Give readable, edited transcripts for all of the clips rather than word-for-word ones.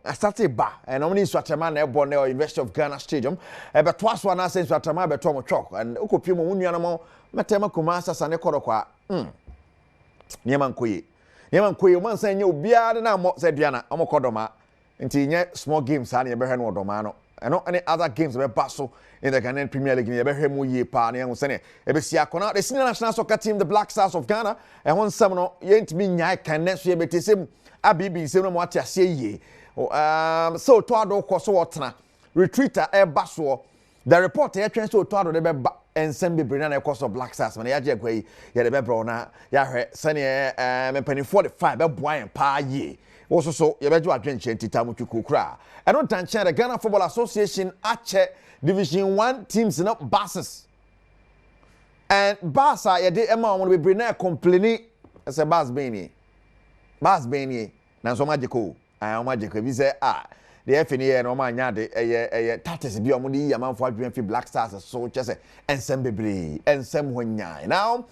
I started ba and only Swatama na born there University of Ghana Stadium. But twice one I say Swatama be Tom Chok and Okopimo Unyanamo Matema Kumasa Sane Korokwa. Niaman Koye man saying you biara na mo said Diana Amokodoma until nye small games and you bear no domano. And not any other games be basso in the Ghanaian Premier League. You bear mu ye pa ne usene. Ebesia kona the senior national soccer team the Black Stars of Ghana and one summoner yent me nyai can next year betisem abibi se no mo atiase ye. So Toado Koso Watna, retreater a basso. The report here trains to Toado de Beba and Sembi Brinana cost of Black Stars. When Yaja Quay, Yabebrona, Yahre, Sunny, penny 45, a boy and pa ye. Also, so Yabeju Adventure Titamu Kukra. I don't touch the Ghana Football Association Ache Division 1 teams not buses. And Basa, Yade Emma will be Brina complaining as a Bas Bani. Bas Bani, Nanso Magico. Magic we say the FNA no man nyade tatis bi omudi yamanfo adwen fi Black Stars so chese ensem bebre ensem honyai. Now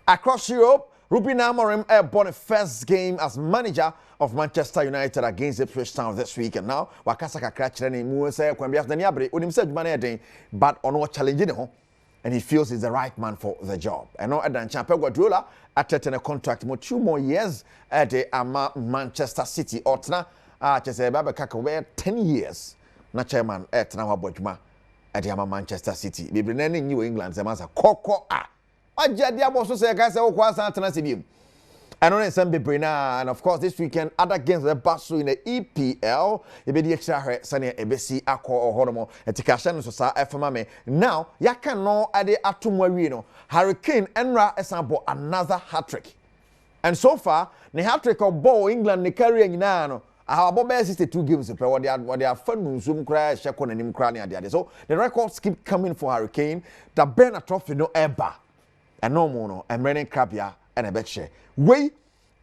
across Europe, Ruben Amorim born first game as manager of Manchester United against Ipswich Town this week, and now wakasa kakra kire ne mu say kwambia dani abre onim say adwuma na eden but ono challenge ne ho and he feels he's the right man for the job. And now Edan Champion Guardiola attended a contract more 2 more years at the Manchester City. Otna chese baba kaka 10 years na chairman at na wabodjuma at the Manchester City. Be bring New England se masa koko Aja dia boss say guys say okwa san tena sibim. And on some Bebrina, and of course this weekend other games were passed in the EPL. You be the extra Sunny ABC Aqua or Horomo and Tikashan so sa FMame. Now ya can know at the Atumwarino Hurricane Enra Esambo another hat-trick. And so far, the hat-trick of ball England ni carrying nano. Our Bob 62 games what they are fun zoom crash Shakon and him crying. So the records keep coming for Hurricane. The Bernard Trophy no ever. And no more and running crabia and a betche. We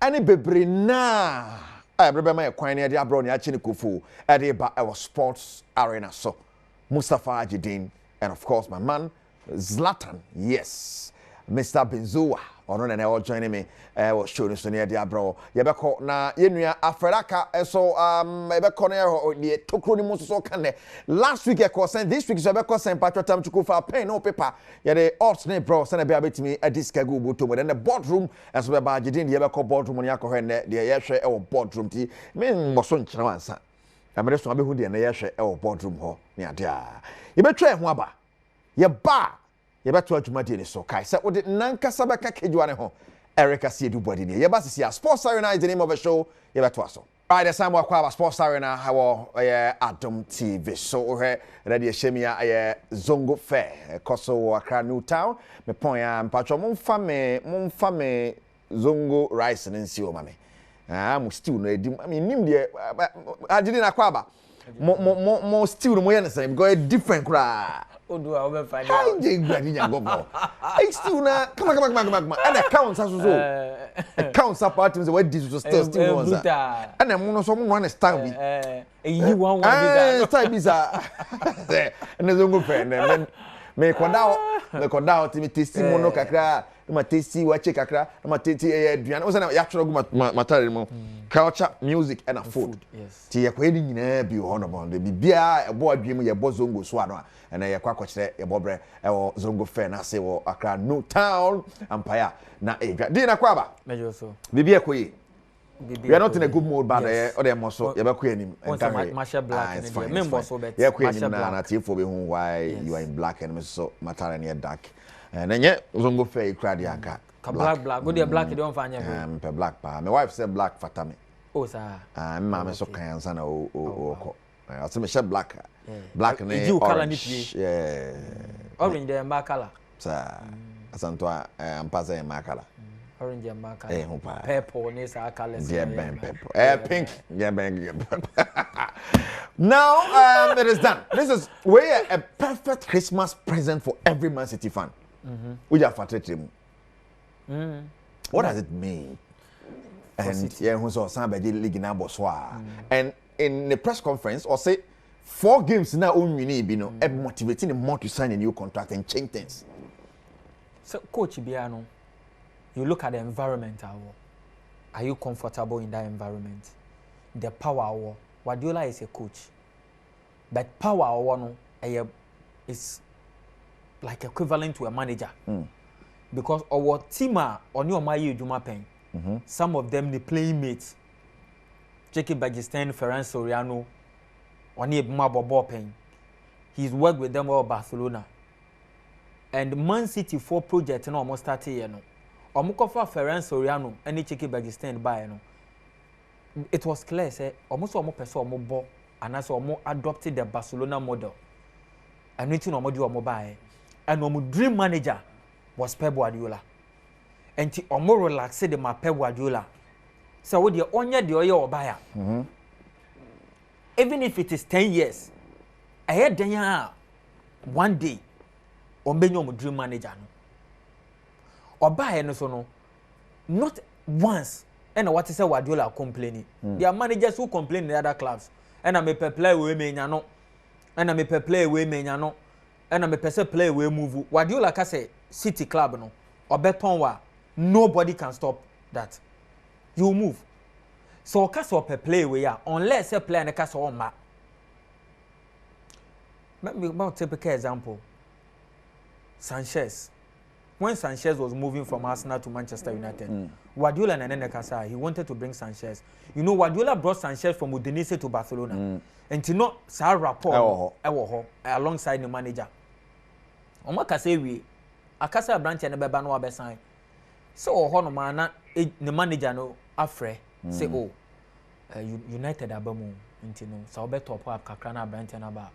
any bebre na I remember my quine the abroad chini kufu at our sports arena. So Mustafa Ajidin and of course my man Zlatan, yes, Mr. Benzua or no all joining me was showing so near the abroad. Yebeko na yenua Africa so ebeko na the tokro ni muso so kan last week I sent this week so ebeko send patriotam to go for pen no paper ya the odds ne bro send be abetimi adiska go boto but then the boardroom as we ba Ajidin the ebeko boardroom ni akọ hwe the yehwe e boardroom ti me mboso nkyere wansa amere so abehu de na yehwe e boardroom ho ni ade a yebetwa ho aba ye ba ye beto adwumade ni so kai say wo de nankasa beka kejuane ho Erica Siedu body ni ye ba sisi Sports Arena is the name of a show ye beto aso right the time wa Sports Arena how Adom TV so he ready shemia Zongo Fair koso Accra New Town me pon ya mpacho momfa me Zongo rice nsi o mame mo stew no edim I mean nim de Ajidi na kwaba mo stew no mo ye nsan because different kra Odu a obefa dia. Ai gbadi nyagogo. Ai still na come and accounts aso accounts apart me what this still ones. And em no so mo na style bi. Eyi one bi da. Style bi za. And zo go friend me koda me testi mo no kakra ma testi wa che kakra ma testi aduan o say na ya tworo go matare mo culture music and food. Yes. Ti ye ko edi nyina bi ho no bon de bibia ebo adwem ye bo zongo so ano and ye kwa kwakire ye bobre e wo zongo fair na say wo Accra New Town empire na edwa di na kwa ba mejo so bibia ko yi we are not in a good mood but or dem so ye be ko anim Masha black and member so bet ye ko anim na tifo be hu why you are in black and so matter and dark and then zongo fair crowd yanka black go there black don't find you pe black pa my wife said black fatame oh sir mama so kan sana o I say me share black black and orange yeah orange and black color sir asanto ampasa and color orange and black color purple ne sa colors yeah purple pink yeah now it is done. This is where a perfect Christmas present for every Man City fan. We have fatted what does it mean? And yeah, who's on somebody league na boswa. And in the press conference, or say 4 games now only need be no motivating him more to sign a new contract and change things. So, Coach Biano, you look at the environment. Are you comfortable in that environment? The power, Guardiola is a coach, but power or no is like equivalent to a manager. Because our team are on your Juma pen. Some of them the playing mates. Jackie Bagistan, Ferran Soriano, Oni Mabo pen. He's worked with them all Barcelona. And Man City 4 project no almost started here no. Omukofa Ferran Soriano any Jackie Bagistan by no. It was clear say almost person omo and as omo adopted the Barcelona model. And we no model omo buy. And omo dream manager was Pep Guardiola. And ti omo relax the ma Pep Guardiola. So with the onye the oye buyer. Even if it is 10 years, I had then one day ombenyo omo dream manager no. Obuyer no so no not once. And what is Guardiola complaining? There are managers who complain in the other clubs. And I may play away me no. And I may play away me no. And I may play away move. Guardiola can say City club no. Or beton wa nobody can stop that. You move. So cast up a play away unless a player and a cast on ma. Let me take a example. Sanchez. When Sanchez was moving from Arsenal to Manchester United, Guardiola and Nenekasa, he wanted to bring Sanchez. You know, Guardiola brought Sanchez from Udinese to Barcelona. And to not Sar rapport alongside the manager. Omaka say we Akasa branch and Beba no abesan. So Hono mana the manager no afre say oh United abamu nti no so be top up kakra na branch na ba.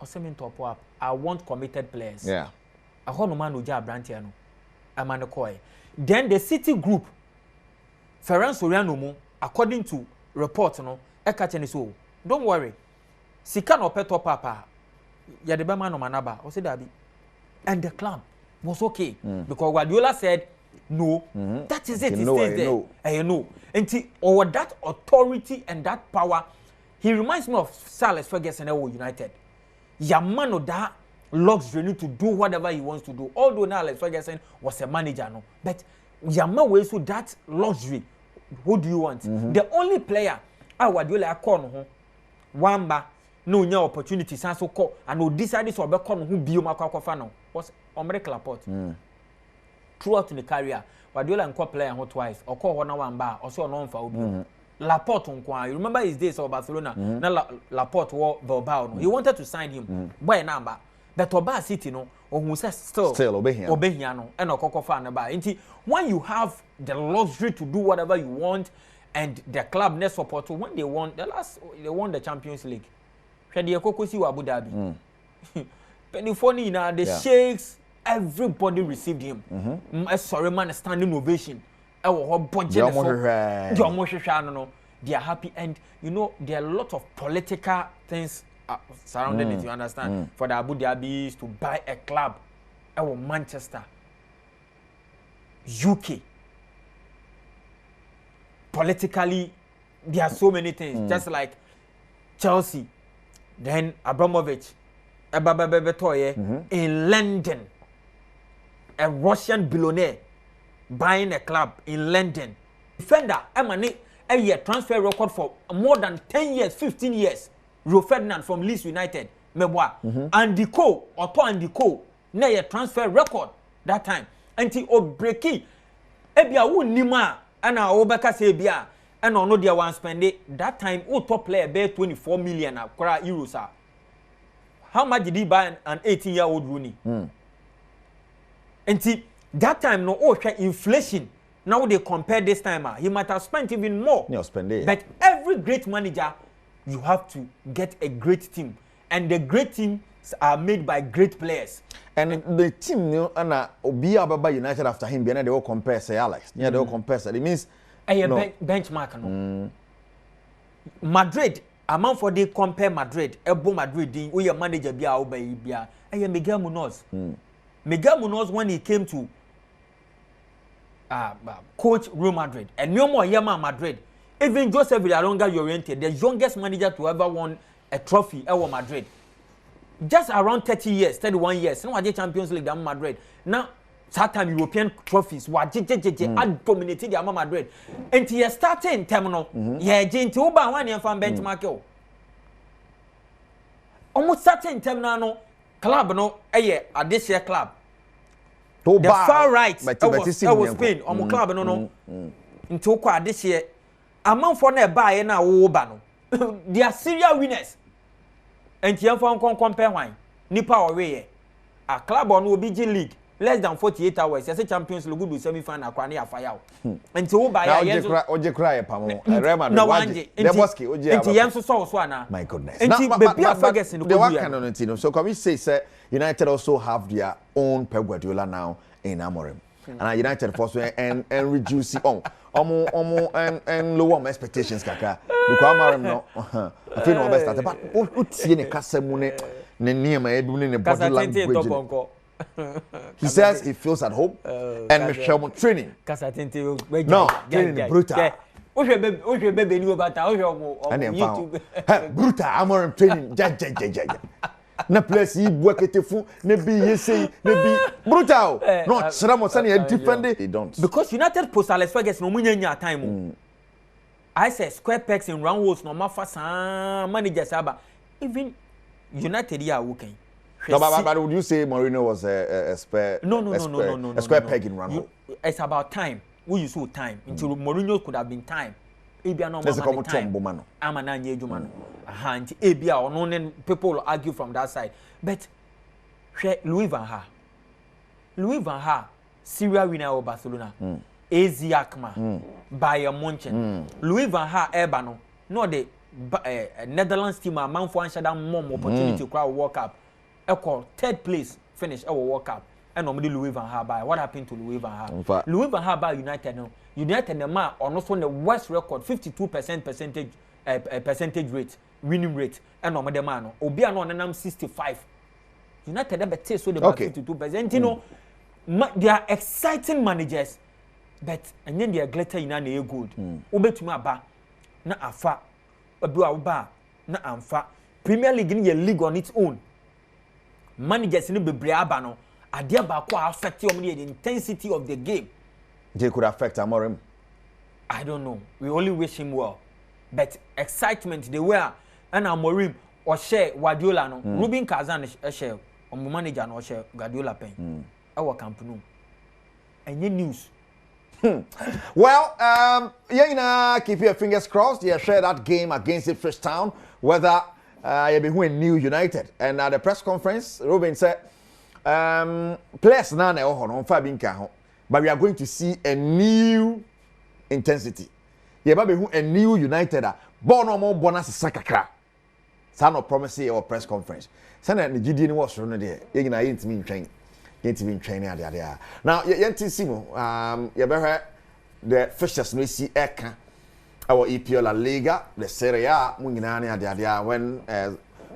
Osemi top up. I want committed players. Yeah. A whole man who job branch no. Amanokoi. Then the City group, Ferran Soriano mo, according to report no, eka so. Don't worry. Sika no peto papa. Ya de bema no manaba. O say dabi. And the club was okay because Guardiola said no. That is it. He stays there. And no. And over that authority and that power, he reminds me of Sir Alex Ferguson at United. Yamano da luxury to do whatever he wants to do. Although now Alex Ferguson was a manager, no. But Yama ways to that luxury. Who do you want? The only player I Guardiola call no Wamba no nya opportunity sans so call and no decide so be call no who bio makwa no was Omre Laporte. Throughout the career, Guardiola and call player twice or call one Wamba or so no for obi. Laporte unkwa. You remember his days of Barcelona? Na Laporte war Bilbao no. He wanted to sign him. Boy number. But Oba City no, or who says still obey no, and Okoko fan about. When you have the luxury to do whatever you want, and the club next support when they won the Champions League. Shadi Okoko si Abu Dhabi. Penifoni na the Sheikhs, everybody received him. Sorry man, standing ovation. Budget no. They are happy, and you know there are a lot of political things surrounding it, you understand? For the Abu Dhabis to buy a club, Manchester, UK. Politically, there are so many things, just like Chelsea, then Abramovich, in London, a Russian billionaire buying a club in London. Defender, a year transfer record for more than 10 years, 15 years. Rio Ferdinand from Leeds United, Meboa, and the co, and the co, na ye transfer record that time. Until Obreki, Ebia won Nima, and our Obeka Sebia, and no dia one spend it. That time, top player bear 24 million euros. How much did he buy an 18-year-old Rooney? Until that time, no inflation. Now they compare this time, he might have spent even more. But every great manager, you have to get a great team, and the great teams are made by great players. And the team, you know, and Obi Ababa United after him, they will compare, say Alex. Yeah, they will compare. It means benchmark. No. Madrid, amount for they compare Madrid. Ebo Madrid, we are manager Bia Oba Bia. Miguel Munoz. Miguel Munoz when he came to coach Real Madrid, and no more Yama Madrid. Even Joseph Villalonga Llorente, the youngest manager to ever won a trophy at Madrid. Just around 30 years, 31 years. No, I did Champions League down Madrid. Now, Saturn European trophies wa jejejeje dominated the Madrid and he starting terminal yeah jinti uba one year from benchmark yo almost starting terminal no club no this year club the far right was Spain almost club no into kwa this year among for na buy na wo ba no they are serial winners and you for compare wine nipa away a club on OBG league less than 48 hours. Yes, Champions League good semi-final. Kwani afaya. Until who buy a yes. Oje cry pamo. Real no one. Deboski oje. Until yam so na. My goodness. Until baby Ferguson. The work can so can we say United also have their own Pep Guardiola now in Amorim. And United force and reduce and lower my expectations kaka. Because Amorim no. I feel no best start but utie ne kasa mu ne niema edu ne body language. He says he feels at home and Michelle training. No, training brutal. Baby knew about YouTube. Brutal, I'm training. Na place he work it fu na be yesi na be brutal. No, Sramo sani defend they don't. Because United post Alex Ferguson no munya time. I say square pegs in round holes no mafa managers aba. Even United here working. No, but would you say Mourinho was a square? No. A square peg in round hole. It's about time. We use time until Mourinho could have been time. Ebia no more time. I'm an anye hand Ebia or no people will argue from that side. But Louis van Gaal, Syria winner of Barcelona. AZ Alkmaar, Bayern Munchen. Louis van Gaal Ebano, no the Netherlands team a man for answer that more opportunity to crowd World Cup. Equal third place finish our World Cup. And normally Louis van Gaal by what happened to Louis van Gaal? Louis van Gaal by United now. United the man on also the worst record 52% percentage rate winning rate and normally the man obi ano nanam 65. United have better so the 52%. You know they are exciting managers but and then they are glitter in a good. Obetuma ba na afa obi ba na amfa. Premier League in your league on its own. Managers in the Bebre no adia ba ko affect the intensity of the game. They could affect Amorim. I don't know. We only wish him well. But excitement they were and Amorim or share Guardiola no. Ruben Kazan share on manager no share Guardiola pen. Our camp no. Any news? Well, keep your fingers crossed. You share that game against Ipswich Town whether you'll be winning New United. And at the press conference, Ruben said, players none on Fabinka, but we are going to see a new intensity. You will be a new United. Born more bonus sakakra. Son of promise or press conference. Send the GD was running there. You know, ain't been training. Ain't been training there. Now, you Simo, you better the fixtures no see Eka. Our EPL La Liga, the Serie A, Munginani, when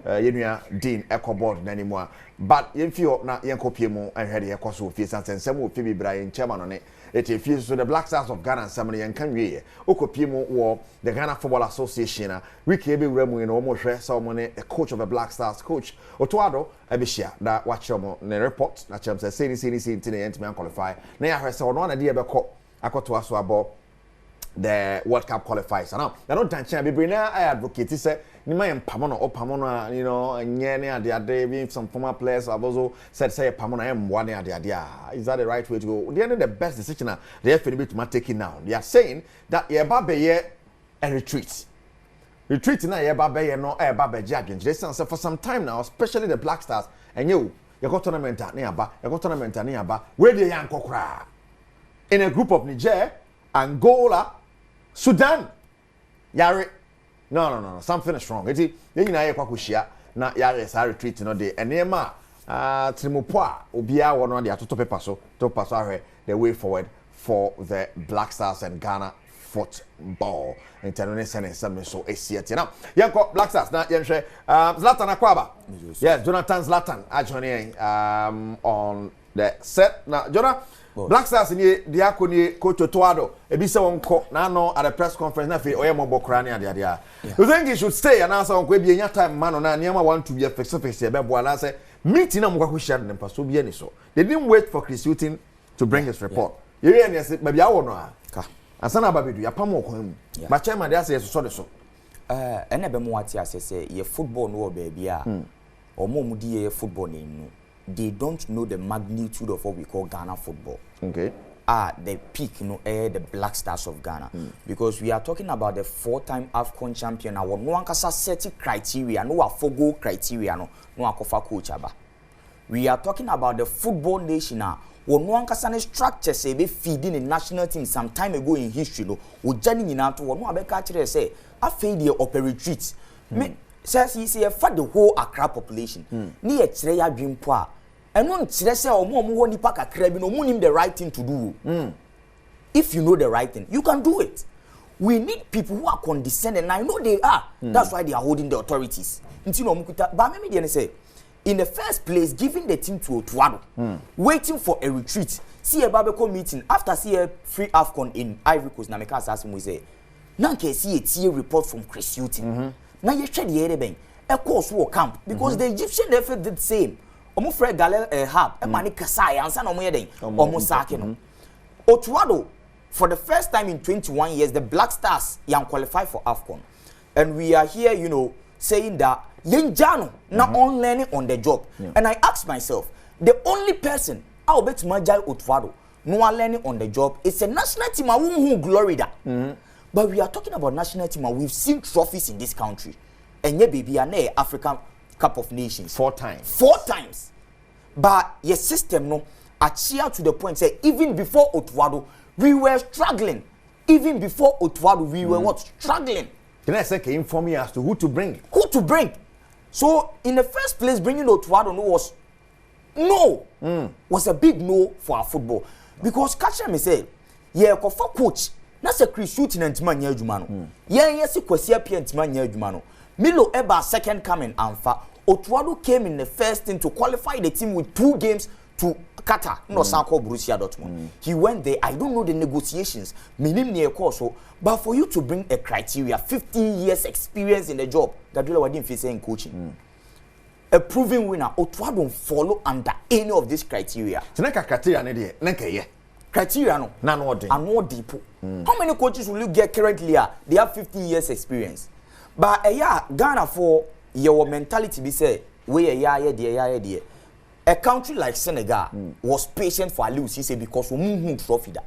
Yenuya Dean Echo Board anymore. But if you're not Yanko and had a cost of fees and some will be Brian Chairman on it, it refused to the Black Stars of Ghana and somebody and Kanye. Okopimo war, the Ghana Football Association, Ricky Remu in almost ceremony, a coach of the Black Stars coach, Otuado, Abishia, that watch the report, that Cham says, saying, to qualify. Now I heard so one idea about I got to us about the World Cup qualifiers. Now, I don't think I be now. I advocate. He said, "Ni may Pamona or Pamona, you know, and the other some former players have also said, say Pamona am one the idea. Is that the right way to go? They are the best decision. They have to take it now. They are saying that Yebabe a retreat. Retreat now Yebabe no Yebabe Jagging. They say for some time now, especially the Black Stars, and you got tournament nearby. You got tournament nearby. Where the young cry in a group of Niger, Angola. Sudan, Yari, no, something is wrong. Eti, you know, Kwakushia, na Yari is a retreat no day. And Nema, Trimupua, Ubia, one of the Atoto Paso, to pass the way forward for the Black Stars and Ghana football. International and some so ACT. Now, Yanko Black Stars, now Yanshe, Zlatan Akwaba. Yes, Jonathan Zlatan, joining on the set. Now, Jonathan. Black Stars ni diakoni coach Otuado ebisa wonko na no at the press conference na fe oyemo bokra ne ade you think he should stay and answer wonko e nya time man na niam want to be face e be bo na say meeting na mkwa hwehia ne paso bi ani so they didn't wait for Chris Hughton to bring his report. You hear me say maybe I won't know. Asana babidu ya pamo kwa mu. But chairman dey say so so. Ene be mo ati ase say ye football no baby a. Omo mu di ye football ni no. They don't know the magnitude of what we call Ghana football. Okay. The peak, the Black Stars of Ghana. Because we are talking about the 4-time AFCON champion. Now, no one can set criteria, no fogo criteria, no akofa coach aba. We are talking about the football nation now. No one can structure say be feeding a national team some time ago in history. No, we journey in to no abeka say I failure of a retreat. Me says he say for the whole Accra population. Ni e kire ya dream po. And one say omo nipa kakra bi no mo nim the right thing to do. If you know the right thing, you can do it. We need people who are condescending, and I know they are. That's why they are holding the authorities. But me say, in the first place, giving the team to Otuado, waiting for a retreat. See a Babeko meeting after see a free AFCON in Ivory Coast. Na meka asase mo say, na nke see a tea report from Chris Hughton. Na ye share the ere ben. E course war camp because the Egyptian never did the same. Omo Fred Galel Hab, e mani kasai ansa na omo yeden. Omo sake no. Otuado, for the first time in 21 years, the Black Stars yan qualify for AFCON. And we are here, you know, saying that Yenjano not on learning on the job. And I asked myself, the only person I'll bet Majai Otuado no one learning on the job is a national team who glory that. But we are talking about national team. We've seen trophies in this country. And yeah, baby, and African Cup of Nations 4 times. 4 times. But your system no achieve to the point say even before Otuado we were struggling. Even before Otuado we were what struggling. Can I say can inform me as to who to bring? Who to bring? So in the first place bringing Otuado was a big no for our football because catch me say yeah for coach na say Chris shooting and man adwuma no. Yeah yes kwasi apia ntima nya adwuma no. Milo Eba second coming Anfa. Otuado came in the first thing to qualify the team with 2 games to Qatar, no Sanko Borussia Dortmund. He went there. I don't know the negotiations. Minim near course, but for you to bring a criteria, 15 years experience in the job, Gabriel Wadin Fise in coaching. A proven winner, Otuado don't follow under any of these criteria. Tinaka criteria ne de, nenke ye. Criteria no. Na no de. And more deep. How many coaches will you get currently? They have 15 years experience. But Ghana for your mentality be say we a country like Senegal was patient for Aliou Cisse because we trophy that.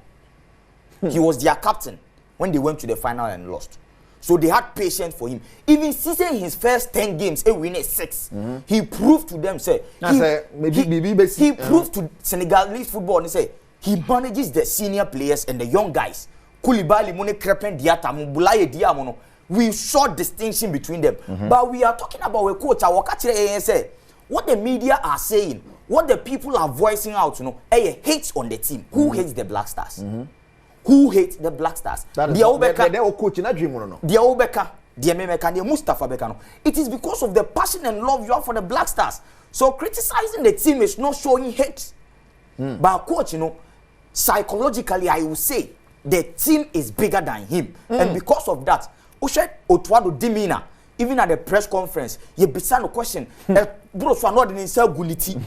He was their captain when they went to the final and lost. So they had patience for him. Even Cisse in his first 10 games, he win 6. He proved to them say he proved to Senegalese football and say he manages the senior players and the young guys. Koulibaly, Mone Krepen, Diatta, Mubulaye Diamono. We saw distinction between them. But we are talking about a coach. What the media are saying, what the people are voicing out, hates on the team. Who hates the Black Stars? Who hates the Black Stars? They are coach in a dream. The Obeka, the Memeka, the Mustafa Bekano. It is because of the passion and love you have for the Black Stars. So criticizing the team is not showing hate. But coach, psychologically, I will say the team is bigger than him. And because of that, Otuado demeanor, even at the press conference, you began a question. Bro, so not in himself guliti.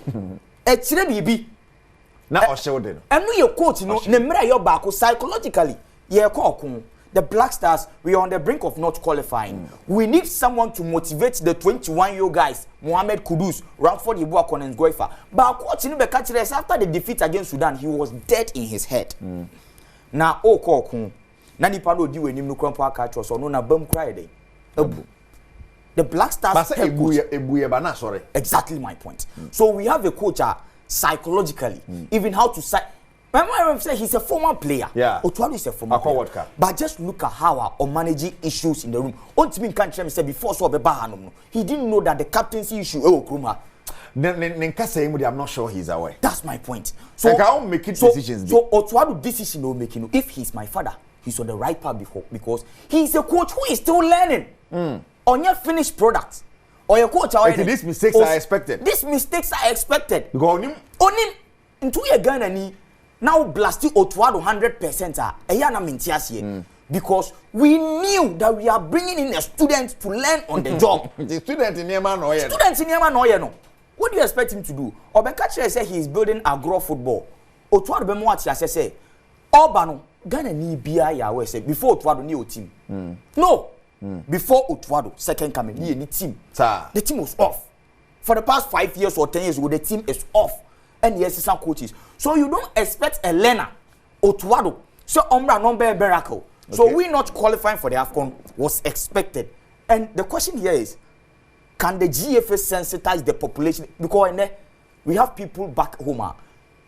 Bibi. Now showed and we your coach, nemra your back psychologically. The Black Stars, we are on the brink of not qualifying. We need someone to motivate the 21-year-old guys, Mohamed Kudus, Ramford Ibuakon and Goifa. But coach after the defeat against Sudan, he was dead in his head. Now, Nani Palo di we nimnu kwampo catch so no na bam cry dey. The Black Stars sorry. Exactly my point. So we have a coach psychologically, even how to remember say he's a former player. Yeah. Otuado is a former player. But just look at how our managing issues in the room. Ultimate country say before so he didn't know that the captaincy issue Kruma. I'm not sure he's aware. That's my point. So I won't make decisions. So Otuado decision no making. If he's my father, he's on the right path because he's a coach who is still learning on your finished product. Or your coach, these mistakes are expected. These mistakes are expected. Because on him into a Ghana now blasting Otuado 100%. Because we knew that we are bringing in a student to learn on the job. The student in Yemen, Students in Yemen, no. What do you expect him to do? Obekachi said he is building agro football. Otuado be mo ati ase say Oba no Ghana ni bia ya we say before Otuado ni o team. No. Before Otuado second coming ni any team. Sir. The team was off. For the past 5 years or 10 years the team is off. And yes, some coaches. So you don't expect a learner Otuado. So Umbra number miracle. So we not qualifying for the AFCON was expected. And the question here is, can the GFA sensitize the population? Because we have people back home.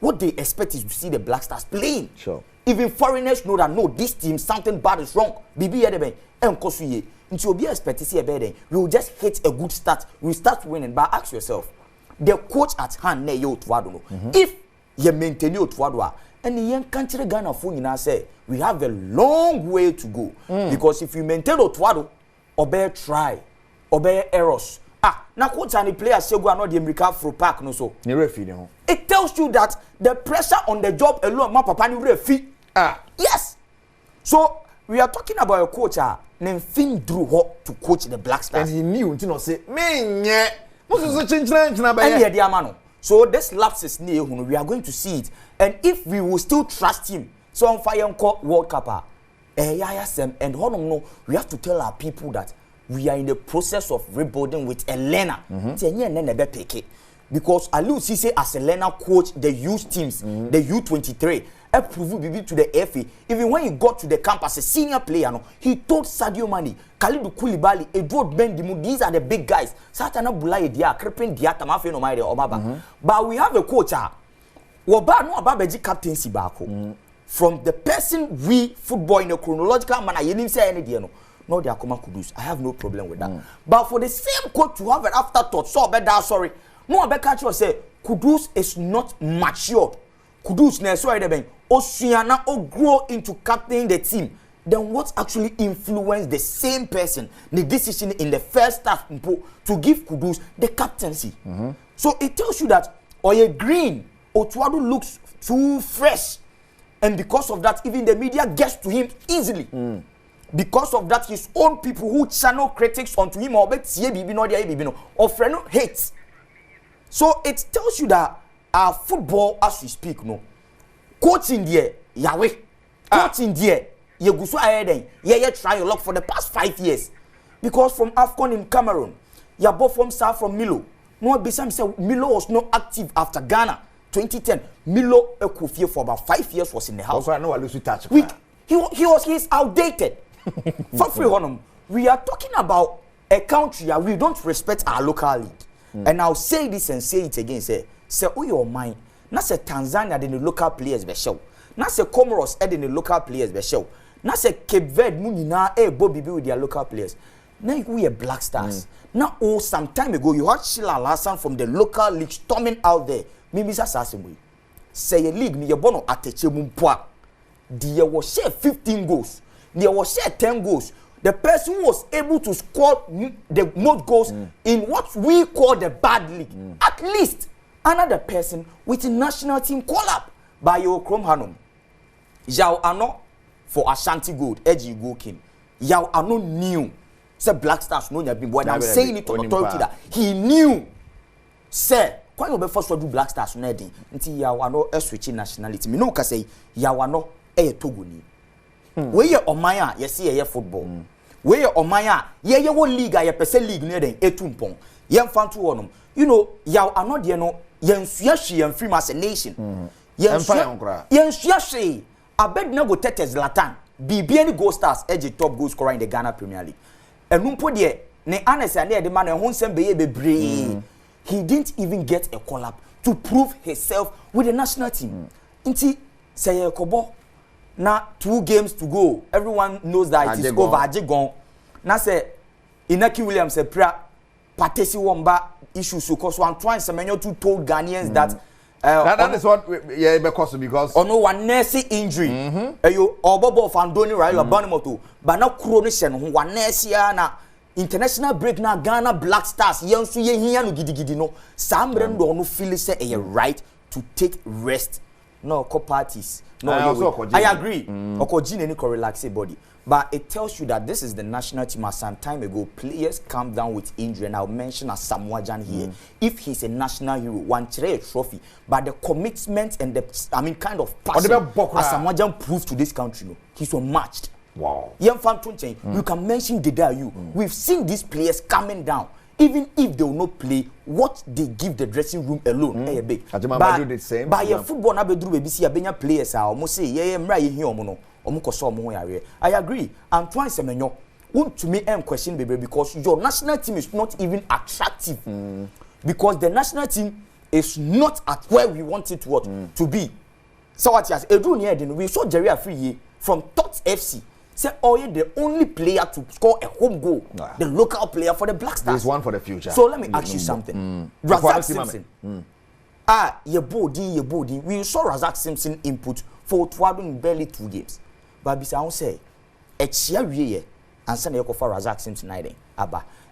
What they expect is to see the Black Stars playing. Sure. Even foreigners know that no, this team something bad is wrong. Bibi Adom and Kosuye. Until we expect to see a better, we will just hit a good start. We start winning. But ask yourself, the coach at hand ne yo Otuado. If you maintain your Otuado, and the young country Ghana for you now say we have a long way to go because if you maintain Otuado, obey try, obey errors. Now coach and the players say go another America for park no so. It tells you that the pressure on the job alone, my papa ni refi. Yes. So we are talking about a coach named Finn Drew to coach the Black Stars. And he knew to not say, me so this lapses near we are going to see it. And if we will still trust him, so on fire World Cup, and no, we have to tell our people that we are in the process of rebuilding with a learner. Because Aliou Cisse as a learner coach the youth teams, the U23, approved to the FA. Even when he got to the camp as a senior player, he told Sadio Mane, Kalidou Koulibaly, Edouard Mendy, these are the big guys. Satana Boulaye Dia, Crepin Dia, Tamafe no Maide Obaba. But we have a coach, Waba no Ababeji captaincy bako. From the person we football in a chronological manner, you didn't say anything. No, they are Kuma Kudus. I have no problem with that. But for the same coach to have an afterthought, so better, sorry. No, I catch you say Kudus is not matured. Kudus na so ide Osuana or grow into captaining the team. Then what actually influenced the same person the decision in the first half to give Kudus the captaincy? So it tells you that Oye Green Otuado looks too fresh, and because of that, even the media gets to him easily. Because of that, his own people who channel critics onto him or hates. So it tells you that our football, as we speak, no coaching there, Yahweh, coaching there, you go so ahead, try your luck for the past 5 years, because from AFCON in Cameroon, you both from South from Milo. No, besides Milo was not active after Ghana 2010. Milo Ekufie for about 5 years was in the house. He's outdated. For free honum, we are talking about a country where we don't respect our local league. And I'll say this and say it again. Say, oh your mind. Not say Tanzania the local players be show. Not say Comoros the local players be show. Not say Cape Verde Munina Bobby with their local players. Now we are Black Stars. Now some time ago you had Sheila Lassan from the local league storming out there. Maybe assassin. Say a league me your bono ateche mumpwa. There was share 15 goals. There was share 10 goals. The person who was able to score the most goals in what we call the bad league. At least another person with a national team call up by your Chrome Hanum. Yao Ano for Ashanti Gold, Edgy Gokin. Yao Ano knew. Say Black Stars no been boy. I'm saying it on authority that he knew. Say, why you be first to do Black Stars no dey? Until Yao Ano switching nationality. Me no ka say Yao Ano Togoni. We ye omaya ye see ye football. We ye omaya ye wo league ye pese league ne den etumpon. Ye mfanto wonom. You know, Yao Ano de no ye nsua hwe ye free as a nation. Ye nsua hwe Abedna go tete Zlatan. Bibia ni Gold Stars edge top goal scorer in the Ghana Premier League. Enumpo de ne Anese ane de man ho nsem be ye bebre. He didn't even get a call up to prove himself with the national team. Inti say ye kobo na 2 games to go. Everyone knows that it is over. Ajigon. Na say Inaki Williams say pra patesi womba issues because Antoine Semenyo too told Ghanaians that that is what because no one nursing injury. You Obobo of Andoni Raila Banimoto, but now chronician who one nurse na international break na Ghana Black Stars. Yensu ye hiya no gidi no. Sam Brendo no feel say a right to take rest. No co parties. No, I agree. Okojin any relax body. But it tells you that this is the national team. As some time ago, players come down with injury, and I'll mention Asamoah Gyan here. If he's a national hero, one trophy, but the commitment and the kind of passion Asamoah Gyan proved to this country, no, he's unmatched. Wow. You can mention Gedayu. We've seen these players coming down. Even if they will not play, what they give the dressing room alone, big. But do the same. But your football na bedru baby see abenya players are almost say yeah mra ye hi omo no. I agree. Antoine Semenyo, to me question baby because your national team is not even attractive. Because the national team is not at where we want it to be. So what yes, Edu near we saw Jerry Afriye from Tots FC. Say, oh, yeah, the only player to score a home goal, the local player for the Black Stars. There's one for the future. So let me ask you something. Razak Simpson. Your body. We saw Razak Simpson input for in barely 2 games. But Bisa say, a cheer and send a for Razak Simpson.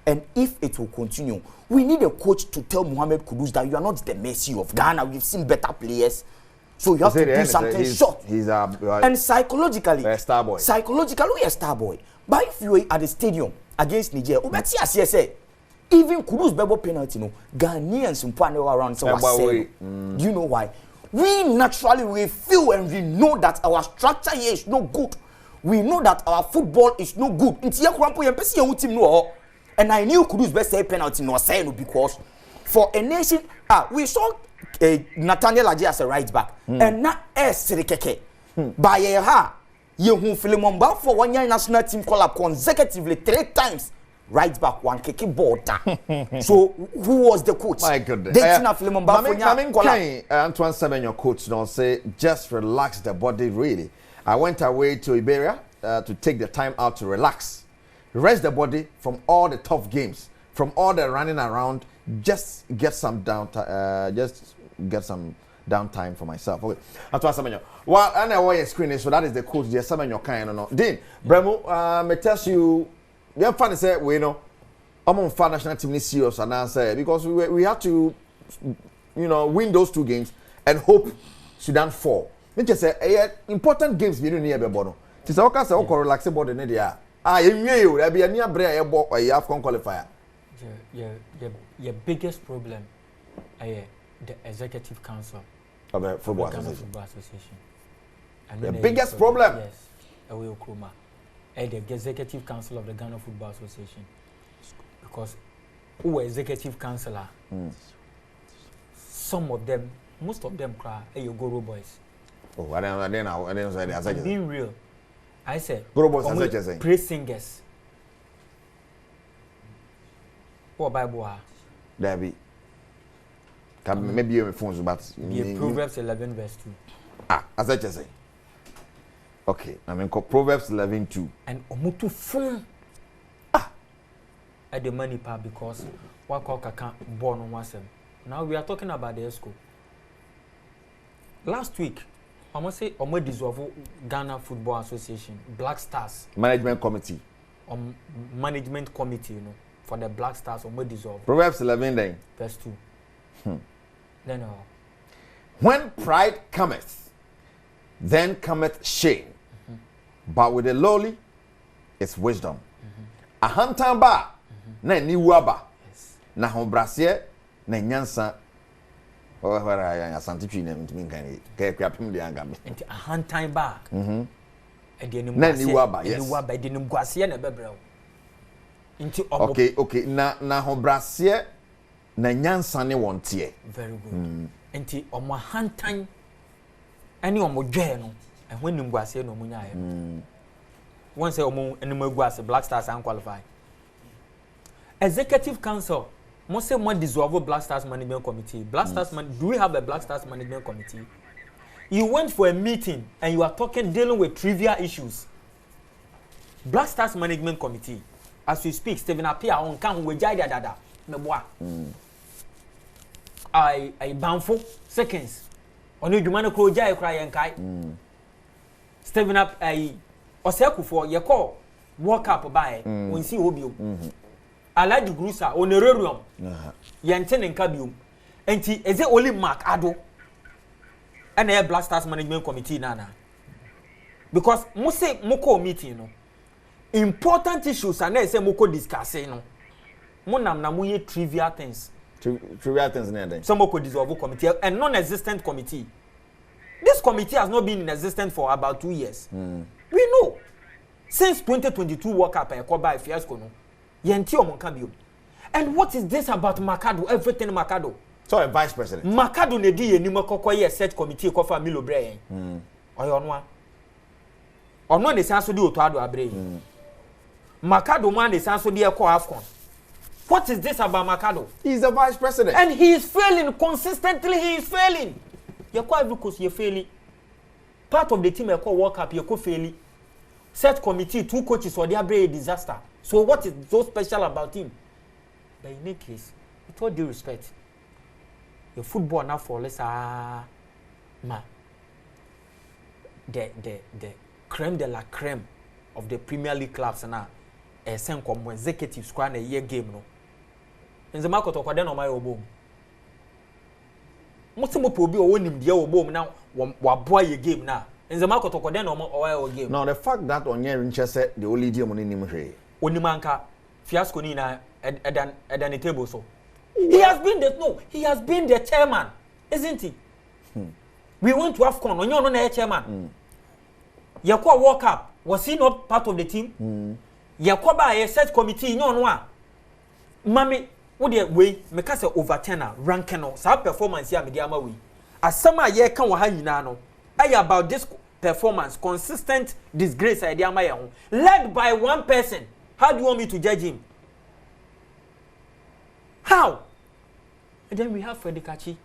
And if it will continue, we need a coach to tell Mohamed Kudus that you are not the Messi of Ghana. We've seen better players. So you have to do something short. And psychologically, a star boy. Psychologically, a star boy. But if you were at the stadium against Nigeria, even Kudus Bebo penalty, no, Ghanaians around. So do you know why? We naturally feel and we know that our structure here is no good. We know that our football is no good. And I knew Kudus best say penalty no say because for a nation, we saw Nathaniel Adjei as a right back and not Keke. By you Philemon Ba for 1 year national team call up consecutively 3 times right back one kicking ball. So who was the coach? My goodness. Philemon Ba Antoine Semenyo coach don't say just relax the body really. I went away to Iberia to take the time out to relax. Rest the body from all the tough games, from all the running around. Just get some downtime. Get some downtime for myself. Okay, Antoine Semenyo. Well, I know why your screen is so that is the coach. Just Semenyo kind of no. Dean, Bremo, me tell you, you're funny say we know. I'm on fan national team is serious and answer because we have to, win those 2 games and hope Sudan fall. Me just say important games we don't need be bono. Ti say okay say okay relax body ne dia. You there be a near break a AFCON qualifier. Your biggest problem the executive council of the Football Association. The biggest problem? Yes. The executive council of the Ghana Football Association. Because who executive councillor, some of them, most of them cry, hey, you Goro boys. Oh, I didn't say that. I'm being real. I said, Goro boys, as praise singers. What Bible? There be. Maybe your phones, but Proverbs 11 verse 2. As I just say. Okay, I mean Proverbs 11:2. And omutu phone. At the money part because what can't born on one. Now we are talking about the ESCO. Last week, I must say, dissolve Ghana Football Association, Black Stars Management Committee. Management Committee, for the Black Stars, dissolve. Proverbs 11 then. Verse 2. Then when pride cometh, then cometh shame. But with the lowly, it's wisdom. A hunter ba na ni waba. Na hombrasie na nyansa. Oh, where I am, Santi Trina, Minkan, Kapim de Angam. And a hunter ba. And then ni waba, yes. Ni waba, didn't Guasia and Bebro. Okay. Na hombrasie na nyansa ne wontie. Very good. Enti omo hantan ani omo dwe no and when nim guase no munya ye. One say omo enimo guase Black Stars and qualify. Executive Council must say more dissolve Black Stars Management Committee. Black Stars do we have a Black Stars Management Committee? You went for a meeting and you are dealing with trivial issues. Black Stars Management Committee as we speak Stephen Apia on kan we jai dada meboa. I banfo seconds. Onu dwuma no kro jai kra yenkai. Stephen up Osekufo ye call walk up by when see obio. Aladi Grusa onererium. Yente nka biom. Enti eze only Mark Ado. And a Black Stars Management Committee nana. Because must say moko meeting no. important issues and say mo ko discussing no mo nam na mo ye trivial things some ko dissolve committee a non-existent committee. This committee has not been in existence for about 2 years. We know since 2022 World Cup e ko by fiasco no yenti omonka bio. And what is this about Makado? Everything Makado. So a vice president. Makado ne di enimo kokoye set committee ko fa Milo Bre. Oyo no a. Ono ne sanso di oto ado abre. Makado man ne sanso di e ko AFCON. What is this about Makado? He's the vice president. And he is failing consistently. He is failing. You ko because you failing. Part of the team e ko World Cup you ko failing. Set committee 2 coaches or they abre a disaster. So what is so special about him? But in any case, with all due respect, your football now for less ma the creme de la creme of the Premier League clubs now send come executive squad a year game no. In the market of what then on my obo. Most of people be owning the obo now wa boy your game now. In the market of what then on my game. Now the fact that on your interest said the only deal money nimhe. Onimanka fiasco ni na edan table so. He has been the chairman, isn't he? We went to AFCON, on your no chairman. Yakwa World Cup, was he not part of the team? Yakwaba a set committee, no one. Mami, what the way, make us overturner, ranking or sa performance ya mediama we. As some year can wahanano. About this performance, consistent disgrace idea my own, led by one person. How do you want me to judge him? How? And then we have Freddy Kachi.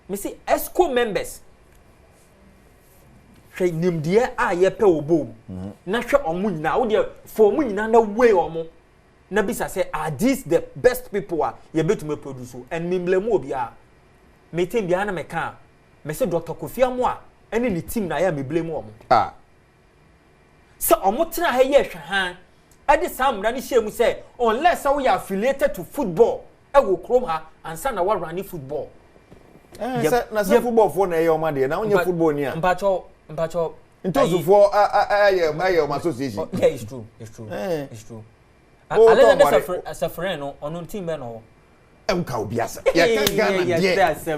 Me see ESCO members. Say nimdie a ye pe obo. Na hwe omo nyina wo de for omo nyina na way omo. Na bisa say are these the best people ye betume produce and me blame obi a. Me tem bia na me ka. Me say Dr. Kofi Amo a ene ni team na ya me blame omo. So omo tena ha ye hwe ade sam na ni shemu say unless we are affiliated to football e wo krom ha ansa na wa run football na say football for na e o ma de na onye football ni a mpacho into for aye association. Yeah, it's true it's true ale na safren no ono team be no emka obiasa ya ka Ghana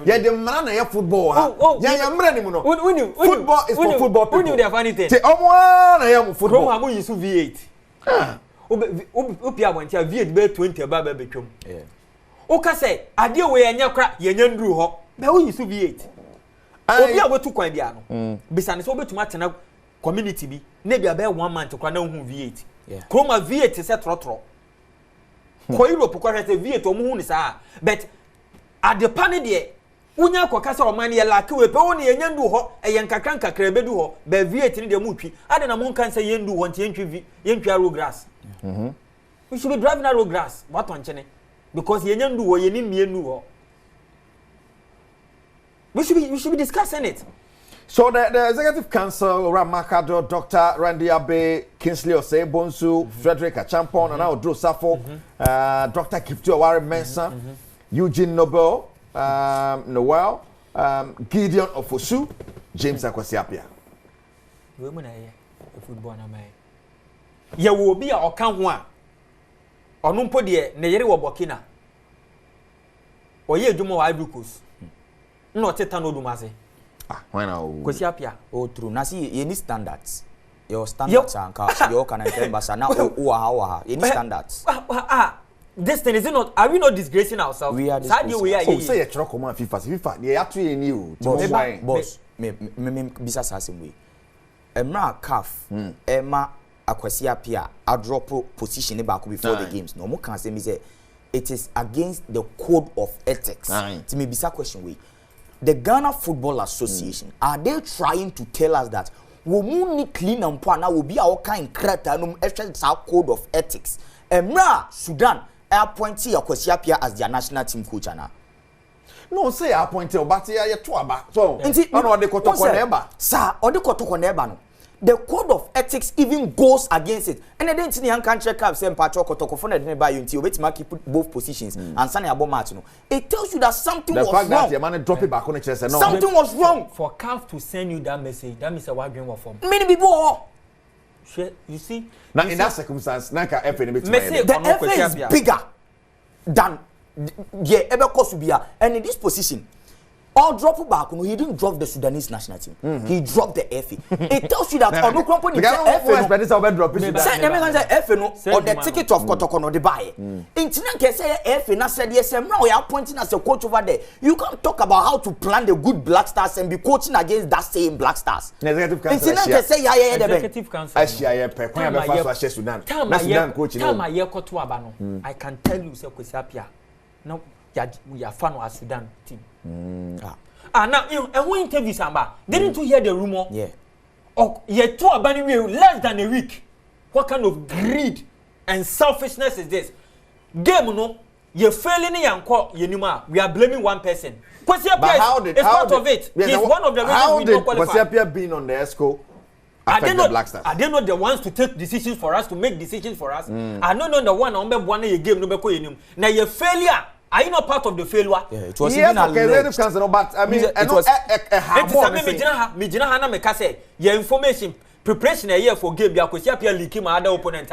ya de mra na ya football ha ya mra ni mu no football is for football people. Who the funny thing te omo na ya mu football krom ha mo yisu V8 Obi abontia V8 be 20 ba ba betwam. Oka say ade we enya kra yenya nduru ho. Be wo yisu V8. Obi abotu kwan bia no. Bisane so obetuma tena community bi. Na bia be 1 month kra na hu V8. Kroma V8 se trotro. Ko Europe ko hwete V8 omu hu ni saa. But ade pane de unya koka se oman ye lake we pe woni yenya ndu ho eye nkakra nkakra bedu ho be V8 ni de mu twi ade na mon kan se yendu ho ntie yentwi aro grass. We should be driving arrow grass what on chene because yenya ndu ho yeni mienu ho. We should be discussing it. So the Executive Council, Ramakado, Dr. Randy Abe, Kingsley Osei Bonsu, Frederick Achampon, and now Drew Safo, Dr. Kipto Awari Mensah, Eugene Noble, Noel, Gideon Ofosu, James Akwasiapia. We mo na ye football na mai. Ye wo bi a oka ho a ono mpo de ne yere wo Burkina. Oye adwuma wa Ivory Coast. Na o teta no dumase. Why now? Kwasiapia. Oh true. Na see you need standards. Your standards anka your can embassy na o you need standards. This thing is it not? Are we not disgracing ourselves? We are disgracing. So say you try come on FIFA. You have to you. Boss. Me bisa sasem we. Emra CAF. Emma Akwasiapia a drop position back before the games. No more can say me say it is against the code of ethics. To me bisa question we. The Ghana Football Association, are they trying to tell us that we need clean and poor now will be our kind of extra code of ethics? Emra Sudan appointed Akwasiapia as their national team coach now. No, say appointed, but you are so. No, they got to neighbor. Sir, or they got to neighbor. The code of ethics even goes against it. And I didn't see the country cap saying Patrick Kotoko didn't buy you until you keep both positions and Sunny Abomatino. It tells you that something was wrong. That your man drop it back on the chest. Something was wrong. For CAF to send you that message, that means a wide dream of form. Many people. You see. Now in that circumstance, Naka FA the FA is bigger than ever cost to be, and in this position. All drop back, he didn't drop the Sudanese national team. He dropped the FA. It tells you that on no company or the ticket of Kotokono the buy. Internet can say FA na said yes, now we are pointing as a coach over there. You can't talk about how to plan the good Black Stars and be coaching against that same Black Stars. Internet can say executive council. I can tell you say Kwesiapia. Now we are fan of Sudan team. Now and when interview Samba, didn't you hear the rumor? Yeah. Oh, you told about less than a week. What kind of greed and selfishness is this? Game no, you're failing in Yenuma. We are blaming one person. Kwesiapia is part of it. He's one of the reasons we don't qualify. Kwesiapia being on the ESCO affect the Black Stars? Are they not the ones to take decisions for us, to make decisions for us? Are not the one on one game no be ko now your failure. Are you not part of the failure? Yeah, it was even alleged. But I mean, it was your information preparation a year for game. You could see appear leaking my other opponent.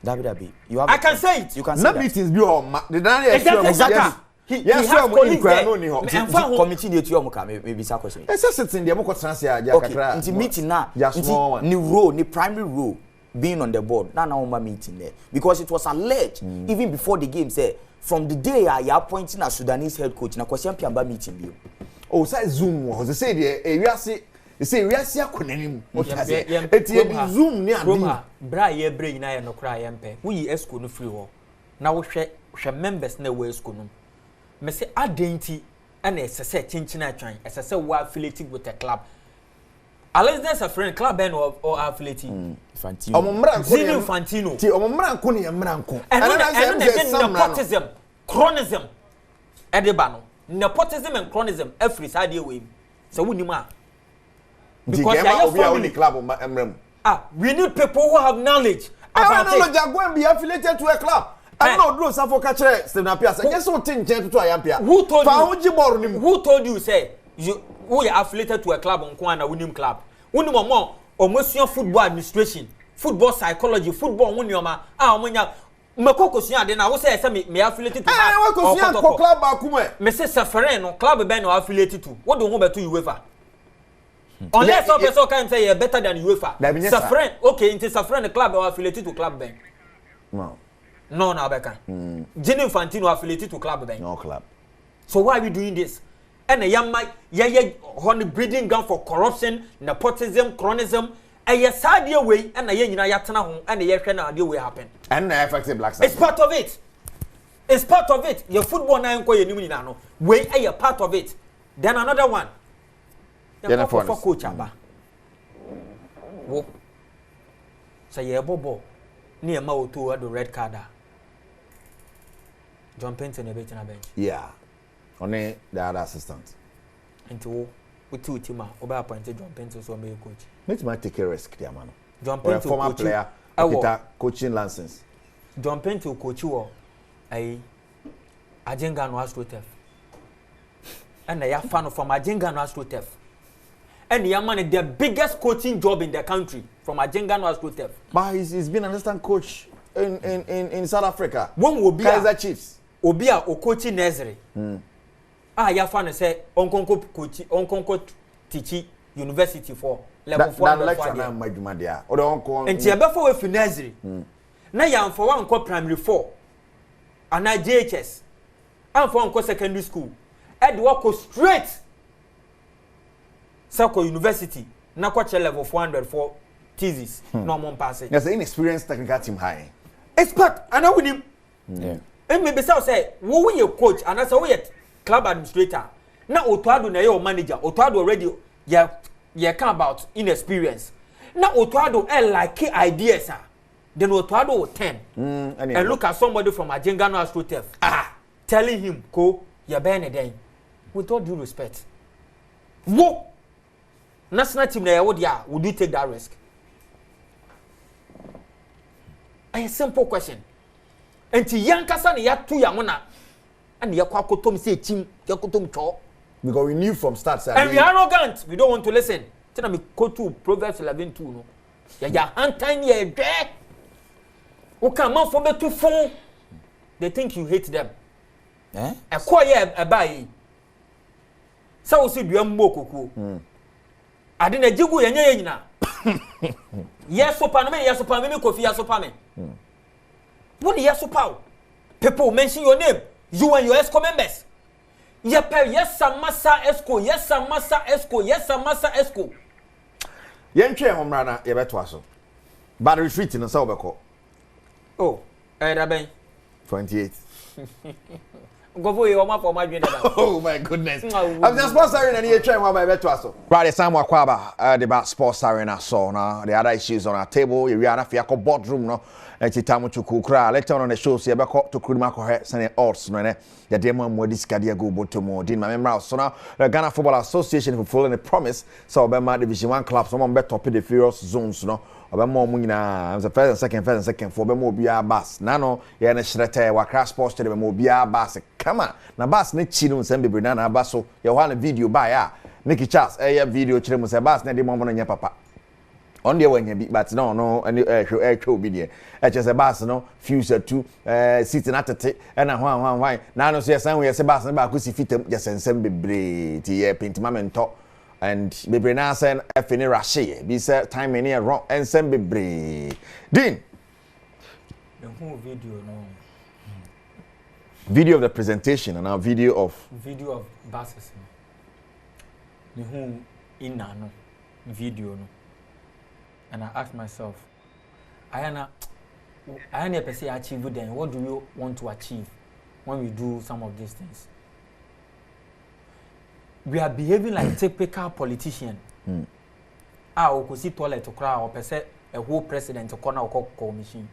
David, I can say it. You can say that. That. Meetings be on the exactly. He has colleagues there. Committee dey to your maybe say question. It's sitting there. Okay, into meeting now. Ni role, ni primary role. Being on the board, now meeting there because it was alleged even before the game said from the day I appointing a Sudanese head coach na Kwesiapia meeting bio. Oh, say Zoom was say we say akonanim. Eti Zoom ni adi. Bra ye bra na ye no kra ye mpe. We esco no free ho. Na wo hwe members na we esco no. Me say adenti na esese chinchina atwan. Esese we affiliated with the club. Unless there's a friend club ben or affiliate. Fantino. Ti omomranko ne yamranko. And nepotism, chronism. Edebano. Nepotism and chronism every side way. So we need because they are the club emrem. We need people who have knowledge about it. Go and be affiliated to a club. I'm not doing Safo Kachere Stenapias. Yes, so thing to Ayampia. Who told you say we are affiliated to a club on Kwana winning club? Winning more almost football administration, football psychology, football wunioma. Omonya Makoko Sia then I will say me affiliated to club Akume. Mr. Safareno club ben or affiliated to. What do you want to UEFA? Unless some person can say you're better than UEFA. Safran, okay, into Safran club or affiliated to club ben. No, Beka. Jenny Fantino affiliated to club ben. No club. So why are we doing this? And a young man, honey breeding ground for corruption, nepotism, chronism, and yes, idea way, and a young yatana home, and a year idea will happen. And the effective Black Stars. It's part of it. It's part of it. Your football now, way are you part of it? Then another one. For coach aba. Wo. Say ye bobo. Near ma to the red card. John Penton a bit in a bench. Yeah. Only the other assistant. Into with two team over appointed John Penton so make coach. Make my take a risk, dear man. John Penton, a former player, with coaching license. John Penton coach you a Ajenga no AstroTurf. And they are fan from Ajenga no AstroTurf. And the man the biggest coaching job in the country from Ajenga no AstroTurf. But he's been an assistant coach in South Africa. One will be Kaiser Chiefs. Obia o coaching nursery. Ya fan say onkonko teach university for level 4 that lecture na madwuma dia o de onko enti e be for we nursery na ya for one ko primary 4 ana JHS and for onko secondary school e de work straight Sako university na ko level 400 for thesis no more pass it. There's an inexperienced technical team high expert and I with him. Yeah. And maybe say wo we coach and as we club administrator na Otuado na your manager Otuado already yeah come about inexperience na Otuado like ideas then Otuado will 10 and look at somebody from Ajenga no AstroTurf telling him ko you be then with all due respect wo national team na would you take that risk? A simple question. And yankasa ni yatu yamuna and yakwakotom say team yakotom cho because we knew from start and we are arrogant, we don't want to listen. Tena me quote to Proverbs 11:2 no. Ya hantan ye dwe. O kan man for betu fon. They think you hate them. Eh? E ko ye e bai. Sa o si dua mbo kokuo. Ade na jigu ye nye nyina. Yes opa no me yes opa me kofi yes opa me. What the yes opa? People mention your name. You and your ESCO members. Yes massa ESCO, yes massa ESCO, yes massa ESCO. Yentwe homra na ye beto aso. But retreat no sa obeko. Oh, da ben 28. Go for you for my dream. Oh my goodness. I'm just sponsoring and you try one by beto aso. Right, Sam Wakwaba the about sports arena so now the other issues on our table. We are na fiako boardroom no. Echitamu chukukra later on the show see abeko to kurima ko he sene odds no ne ya dem mo diskadia go botomo din my member so now the Ghana Football Association fulfilling the promise so obema division 1 clubs some be top the furious zones no obema mu nyina the first and second for obema obia bus na no ye na shrete wa crash sports to obema obia bus kama na bus ne chi no nsem bebre na bus so ye ho na video ba ya Nicky Charles video chire mu se bus na de mo no nya papa on the way be but no any show be there just a bus no fuse to sitting at it and why now no say san we say bus ba ku si fitem just ensem bebre ti ye paint mamento and bebre na sen afini rashe be say time any wrong ensem bebre din the whole video of the presentation and our video of buses the whole in no video no. And I asked myself, Ayana, per se achieve then. What do you want to achieve when we do some of these things? We are behaving like typical politician. O could see toilet to cry or per se a whole president to corner or commission.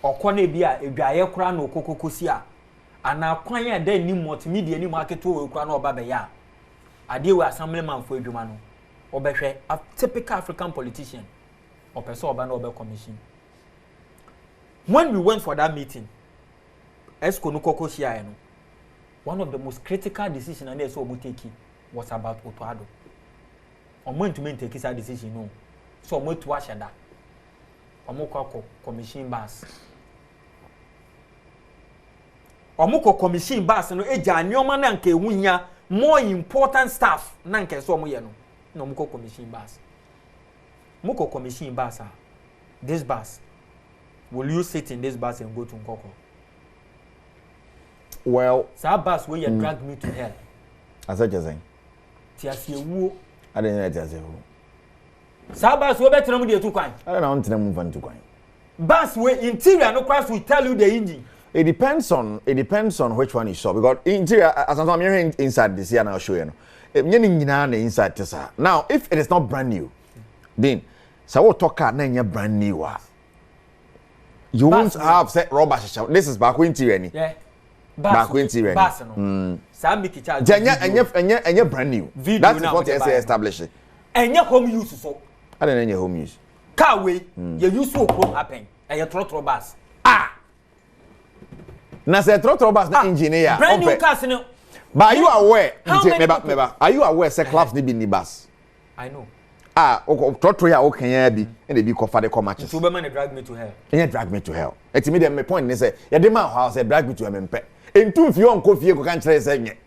Or corner be a crown or cocosia. And now quiet then new multimedia new market to crown or babaya. I deal with assembly man for Jumano. Obehwe a typical African politician or person oba no commission. When we went for that meeting, Esco no koko shia no. One of the most critical decisions and so take was about Otuado. Omo to take that decision no. So omo to ashada. Omo ko commission bus. Omo ko commission bus no eja anyoma na nke wunya more important stuff na nke so omo ye no. No muko commission bus. Muko commission bus. This bus. Will you sit in this bus and go to Nkoko? Well, sa bus where you drag me to hell. As I just saying. Tiasi wu. I didn't know tiasi wu. Sa bus we better no dey to kwan. I don't know until move on to kwan. Bus we interior no class will tell you the engine. It depends on which one you saw because interior as I'm hearing inside this year and I'll show you. Inside tesa. Now, if it is not brand new, then so what talk na brand new. You won't have set rubber. This is back interior. Yeah. Back interior. Sam Mickey charge. And brand new. That is what they say established. And your home use so. I don't know your home use. Car way, you use so pro happen. And your throttle bus. Na say throttle bus na engineer. Brand new cars no. But are you aware? Are you aware? Say clubs need be in the bus. I know. Throttle ya okay be and they be call for the come matches. Superman drag me to hell. And drag me to hell. It's me them my point. They say ya the man house drag me to hell. In two if you on coffee you can try say.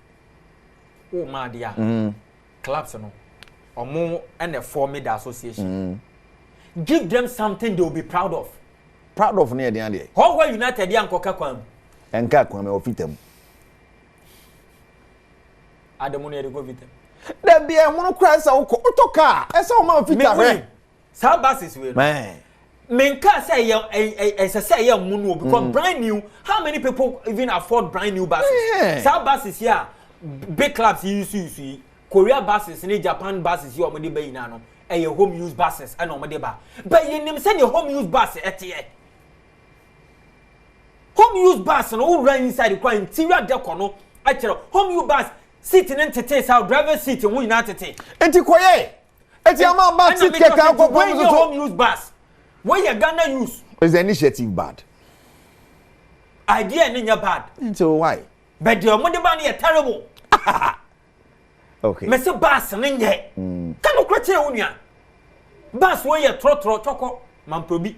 Oh my dear. Clubs no. Or more and a form the association. Give them something they will be proud of. Proud of near the end. How were United young Coca-Cola? And Kakwame or fit them. Adom ne go fit. There be a mono cry so car. I saw my fit away. Some buses will. Man. Menka say say munu because brand new. How many people even afford brand new buses? Some buses here, big clubs you see. Korea buses, Japan buses you already buy now. And your home use buses and already buy. But you name send your home use bus at here. Home use bus and all run inside the car interior deck no. Actually, home use bus sitting in tete how driver seat and we not tete. Enti koye. Enti ama bus seat keka go when your home use bus. Where you Ghana use? Is the initiative bad? Idea ninya bad. So why? But the money ban is terrible. Okay. Me say bus ninya. Can no crate unia. Bas we ye tro choko mamprobi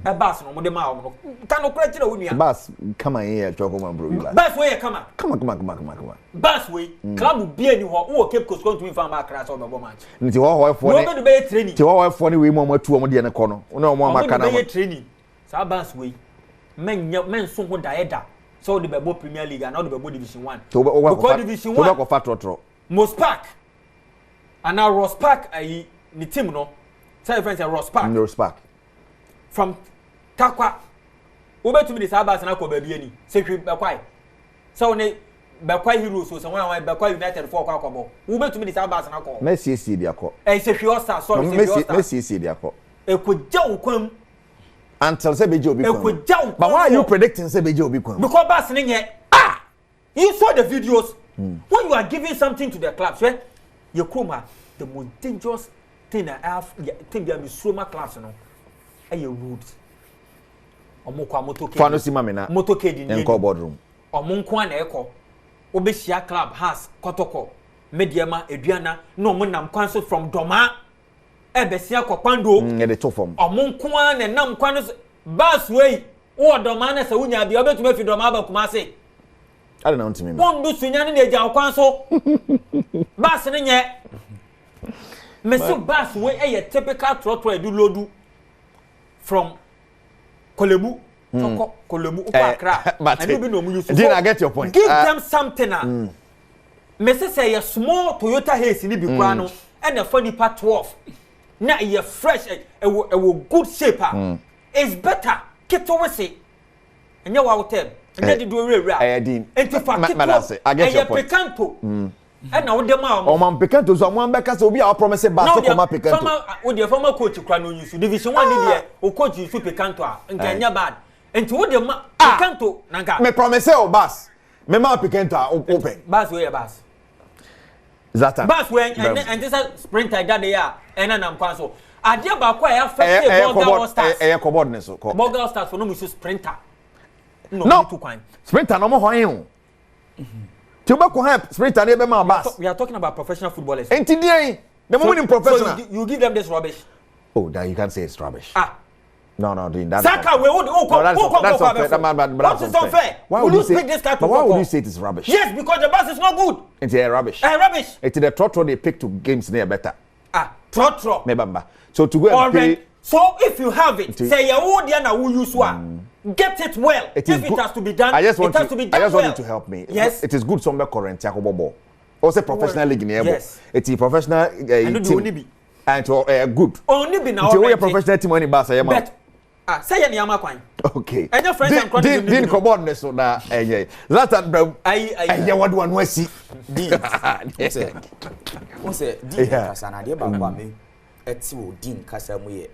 e bas no mo de ma o. Can no crate unia. Bas come here choko mamprobi bas. Bas we ye come. Come. Bas we club bi ani ho wo Cape Coast going to inform akra so be bo match. Nti ho fo ni. No be training. Ti ho fo ni we mo matu o de ne ko no. Una mo amaka na. Be training. Sa bas we men so ho daeda. So the Bebo Premier League and not the Bebo Division 1. Because Division 1 go fat trotro. Most Park. And now Ross Park the team no. Say friends Ross Park. Ross Park. From Takwa. Obe to me the Sabas na ko baby ani. Sekri Bekwai. So ne Bekwai Heroes so someone Bekwai United for kwa kwabo. Obe to me the Sabas na ko. Messi dia ko. Sekri All Star sorry Messi dia ko. Ekogya ukwam. Until say beje obi kon. But why are you predicting say beje obi kon? Because Bas nye you saw the videos when you are giving something to the clubs, right? You come the most dangerous thing I have thing there be so much clubs no. Your rules. Omokwa motoke. Fano si mame na. Motoke di ni. Enko boardroom. Omonkwa na eko. Obehia club has kotoko. Mediama eduana no mo nam kwan so from Doma. Ebesia kokwando. The two form. Omonkwa na nam kwan so Bas way. O Doma na se wunya bia obetuma fi Doma ba kuma se. I don't know to me. Won do sunya ne eja okwan so. Bas ne nye. Mesi bas we a typical trotro edu lodu from Kolebu. Kolebu Upakra. And you be no use. Did I get your point? Give them something. Mesi say a small Toyota Haze ni bi kwa no and a funny part 12. Na ye fresh a good shape. It's better. Kito we say. And you wa tell. And you do re ra. I did. And to fact I get your point. Pecanto. And now the man. Oh man, Pecanto so one because we are promise bas to come Pecanto. With the former coach Krano use Division 1 there o coach use Pecanto and Kenya bad. And to the Pecanto nanga. Me promise o bas. Me ma Pecanto open. Bas we bas. Zata. Bas we and this sprinter that they are and am kwanso. Adia ba kwa ya first Bogal Stars. Cobord ne so. Bogal Stars for no use sprinter. No too kind. Sprinter no mo hoyen. Tobacco help sprinter ne be ma bas. We are talking about professional footballers. Enti dey. The moment in professional. So you give them this rubbish. Oh, that you can't say it's rubbish. No, doing that. Saka we would that's unfair. Why would you say this type but why would you say it is rubbish? Yes, because the bus is not good. It's rubbish. Rubbish. It's the trotro they pick to games near better. Trotro. Remember. So to go and play. So if you have it, say your own Diana who use one. Get it well. If it has to be done, I just want you to help me. Yes. It is good somewhere current Bobo. Also professional league in yes. It's a professional team. And good. Only be now. It's a professional team only Barca. But say any Yamakwan. Okay. And your friends and colleagues didn't come on this one. That's bro. I what one we see. What's it? Dean Kasana, dear Baba me. It's Dean Kasamuye.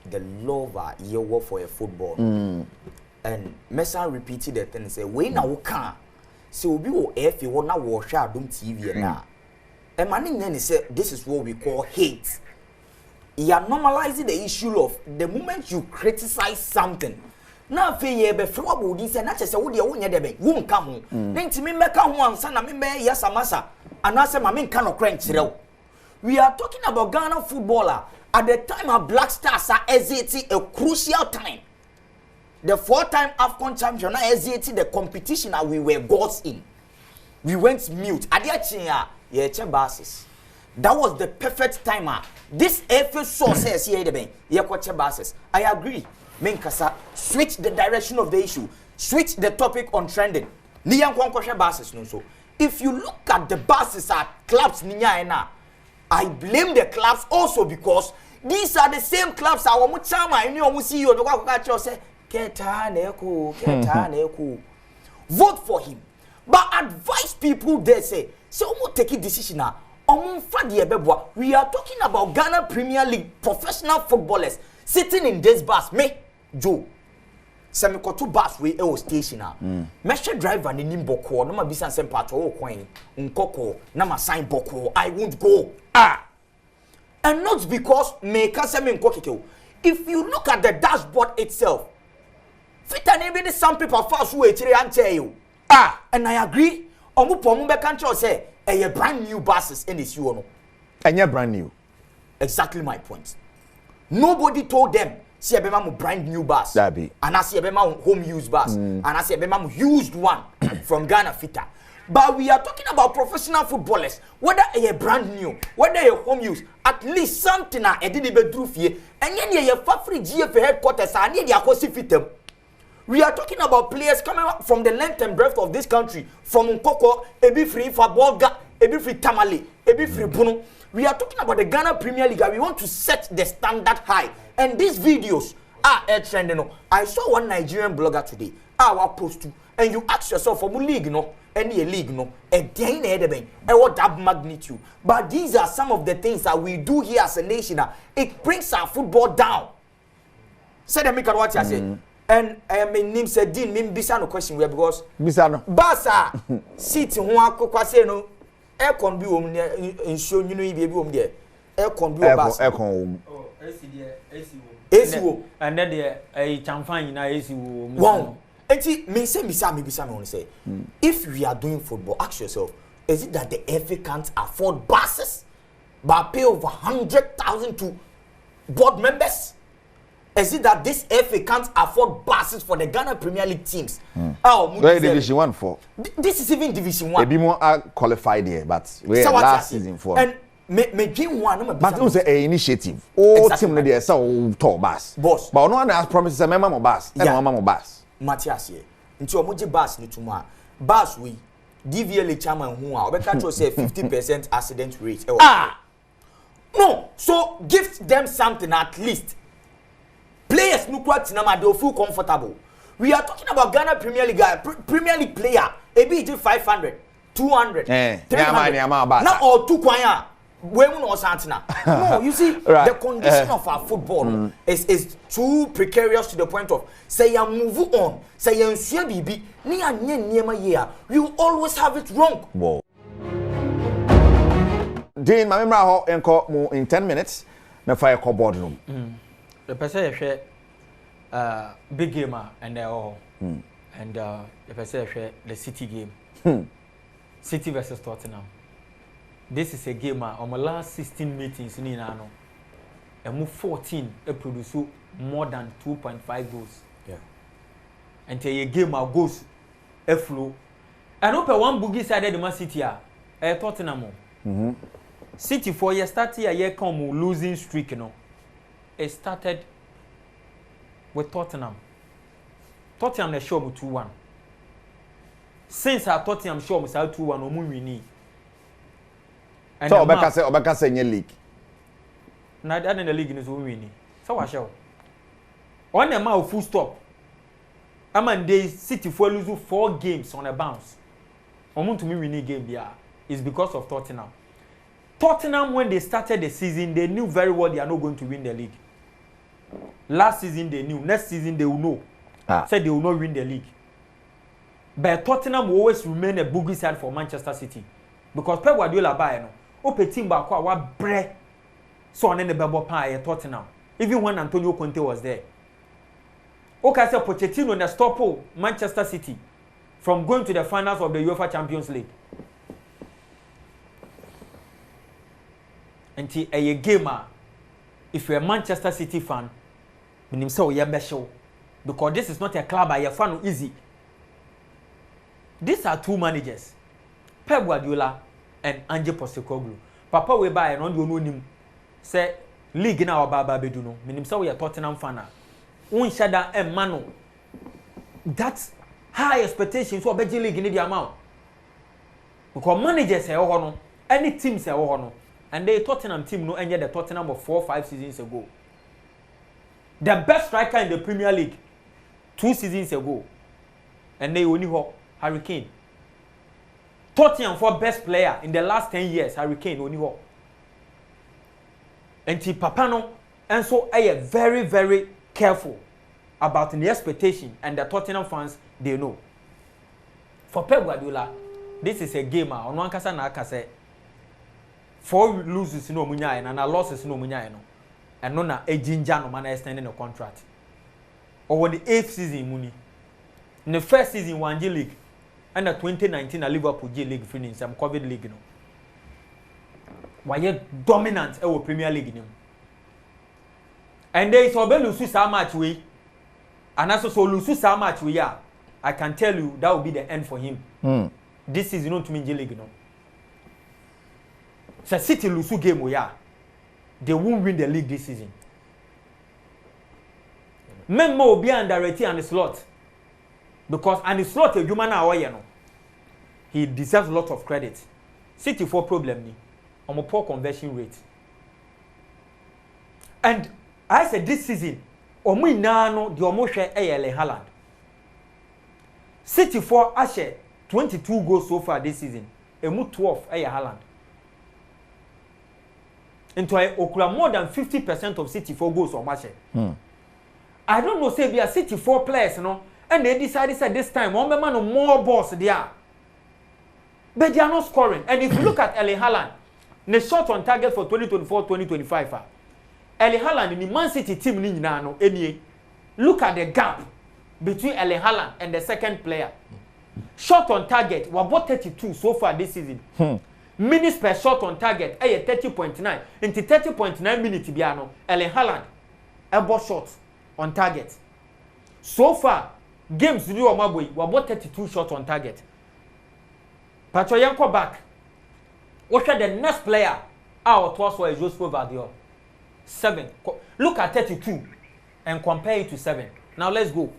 The lover you work for a football. And Messa repeated the thing and say, we now can. So we will if you want to watch Adom TV now. And my name said, this is what we call hate. You are normalizing the issue of the moment you criticize something. Now, if you have a floor, this and that's a wood, you won't come. Then to me, make a one son, I mean, yes, a massa. And I say, my main kind of crank. We are talking about Ghana footballer. At the time of Black Stars are exiting a crucial time. The 4-time AFCON champion are exiting the competition that we were gods in. We went mute. That was the perfect timer. This FA source says here the I agree. Menkasa switch the direction of the issue. Switch the topic on trending. If you look at the buses at clubs I blame the clubs also because these are the same clubs our muchama and you see you say vote for him. But advise people there say take a decision now. We are talking about Ghana Premier League professional footballers sitting in this bus. Me, Joe. Semikotu bus we station now. Mesha driver ni nimboko. No ma bisa sempato coin. Unkoko. Na ma sign boko. I won't go. And not because me kasemi nkokeke. If you look at the dashboard itself, fit and even some people fast who you. And I agree. Omu pomu be can't say a brand new buses in this you. And you're brand new. Exactly my point. Nobody told them, see a brand new bus. And I see a home use bus. And I see a used one from Ghana Fita. But we are talking about professional footballers, whether a brand new, whether a home use, at least something I didn't be through here. And then you have free GF headquarters, I need your fit. We are talking about players coming up from the length and breadth of this country, from Nkoko, Ebi Free Faboga, Ebi Free Tamale, Ebi Free Puno. We are talking about the Ghana Premier League. We want to set the standard high. And these videos are trending. I saw one Nigerian blogger today. I post to, and you ask yourself, from league, any league, what that magnitude. But these are some of the things that we do here as a nation. It brings our football down. Say them, what you say. And my name said, Dean, me bisa no question where because bisa no Basa sit ho akokwa say no air con bi wom in show you know be wom there air con bi basa air con wom AC wo and then the chamfan na AC wo wow enti me say bisa me want say if we are doing football ask yourself is it that the FA can't afford buses but pay over 100,000 to board members? Is it that this FA can't afford buses for the Ghana Premier League teams? Oh, Division 1 4. This is even Division 1. Maybe more are qualified here, but we last season 4. And me dream one. But it was an initiative. Oh, team there so tall bus. Boss. But no one has promised a member bus. Yeah, member bus. Matthias here. Into a moji bus ni tuma. Bus we DVLA chairman who are. We can't say 50% accident rate. No. So give them something at least. Players no quite na they feel comfortable. We are talking about Ghana Premier League Premier League player. Ebi 500, 200, 300. Now all two kwanya. We no santina. No, you see right. The condition of our football is too precarious to the point of say you move on, say you nsua bibi, ni anye niema here. You always have it wrong. Wow. Dean, my memory ho enko in 10 minutes na fire call boardroom. The person share big game and they all and the person share the City game. City versus Tottenham. This is a game on my last 16 meetings in Inano. And move 14 produce more than 2.5 goals. Yeah. And tell a game goes a flow. And open one boogie side of the Man City Tottenham. City 4 years started a year come losing streak, It started with Tottenham. Tottenham they show me 2-1. Since I Tottenham show me 2-1 no more winning. So Obeka say in league. Na that in the league is winning. So what show? On the mouth full stop. They City for lose 4 games on a bounce. Omo to me winning game there is because of Tottenham. Tottenham, when they started the season, they knew very well they are not going to win the league. Last season they knew. Next season they will know. Said they will not win the league. But Tottenham will always remain a boogie side for Manchester City. Because Pep Guardiola buy no. Ope team ba kwa wa bre. So on the bebo pie Tottenham. Even when Antonio Conte was there. Okay, say Pochettino na stop Manchester City from going to the finals of the UEFA Champions League. Until a gamer, if you're a Manchester City fan, you say you're special because this is not a club I fan easy. These are 2 managers, Pep Guardiola and Ange Postecoglou. Papa we buy and on you know him say league na baba bedu no. Menim say we are Tottenham fan. Un shada e mano. That's high expectations for Belgian league in the amount. Because managers say oh no, any team say oh no. And the Tottenham team no ended the Tottenham of 4 or 5 seasons ago. The best striker in the Premier League 2 seasons ago. And they only have Harry Kane. Tottenham for best player in the last 10 years, Harry Kane only have. And Papano, and so I am very, very careful about the expectation and the Tottenham fans, they know. For Pep Guardiola, this is a game on one kasa na kasa 4 loses no munya and a losses no munya no. And no na a ginger no man extending a contract. Or the 8th season muni. In the first season 1 G League and the 2019 Liverpool G League finish some COVID league no. why dominant ɛwɔ Premier League nim. And there is obe lose so much way. And also so lose so much way yeah. I can tell you that will be the end for him. This is not to me league no. So City lose game we yeah. They won't win the league this season. Memmo will be underrated and slot. Because and the slot a human hour you know. He deserves a lot of credit. City for problem ni. On a poor conversion rate. And I said this season, omo ina no the omo hwe Erling Haaland. City for Ashe 22 goals so far this season. Emu 12 Haaland. Into okura more than 50% of City for goals on Ashe. I don't know say be a City 4 players no and they decided say this time one man no more balls there. But they are not scoring. And if you look at Erling Haaland, the shot on target for 2024-2025 Erling Haaland in the Man City team ni nyina no enie. Look at the gap between Erling Haaland and the second player. Shot on target we bought 32 so far this season. Minutes per shot on target 30.9. Into 30.9 minutes bia no Erling Haaland elbow shot on target. So far games do Omabwe we bought 32 shots on target. Patro yanko back. What the next player our toss was Joseph Vadio. 7. Look at 32 and compare it to 7. Now let's go.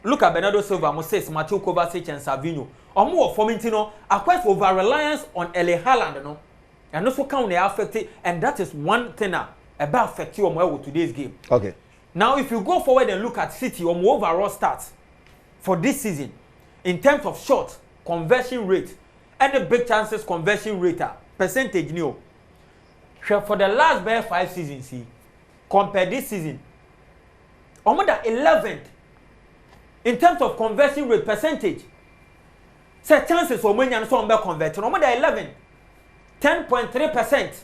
Look at Bernardo Silva, Moses, Mateo Kovacic, and Savinho. Or more forming a quest over reliance on Erling Haaland, no? And also count they affected, and that is one thing about affect you with today's game. Okay. Now, if you go forward and look at City or more overall stats for this season, in terms of shot, conversion rate, and the big chances conversion rate, percentage new. For the last 5 seasons, see, compare this season, almost 11th in terms of conversion rate percentage. Say chances for when you so convert, almost 11, 10.3%,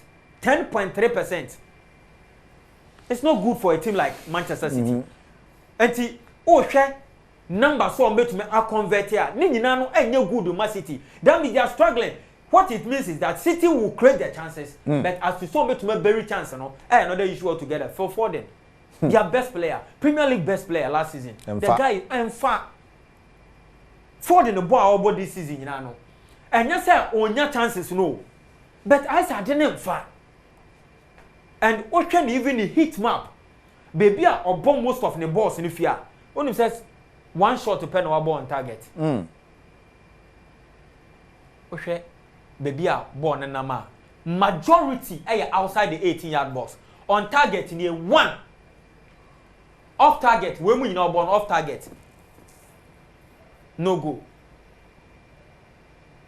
10.3%. It's not good for a team like Manchester City. And share number so make me a convert here. Ni no any good to Man City. That means they are struggling. What it means is that City will create their chances, but as to so make to make very chance, another issue altogether. For Foden, their best player, Premier League best player last season. The guy is far. Foden the ball about this season, and you say on your chances no, but I said didn't far. And what can even the heat map, baby, or bomb most of the balls in the fear. Only says one shot to pen our ball on target. Okay. Baby are born and nama. Majority are outside the 18-yard box. On target in a 1. Off target, when we now born off target. No go.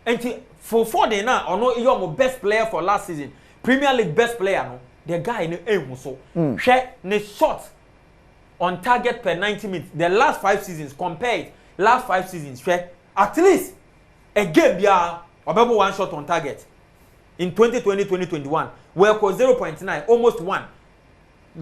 And for Foden now, or no, you're my best player for last season. Premier League best player, no. The guy in the aim so. Share the shot on target per 90 minutes. The last 5 seasons compared last 5 seasons, share at least a game yeah. About one shot on target in 2020-2021, where equal 0.9, almost 1.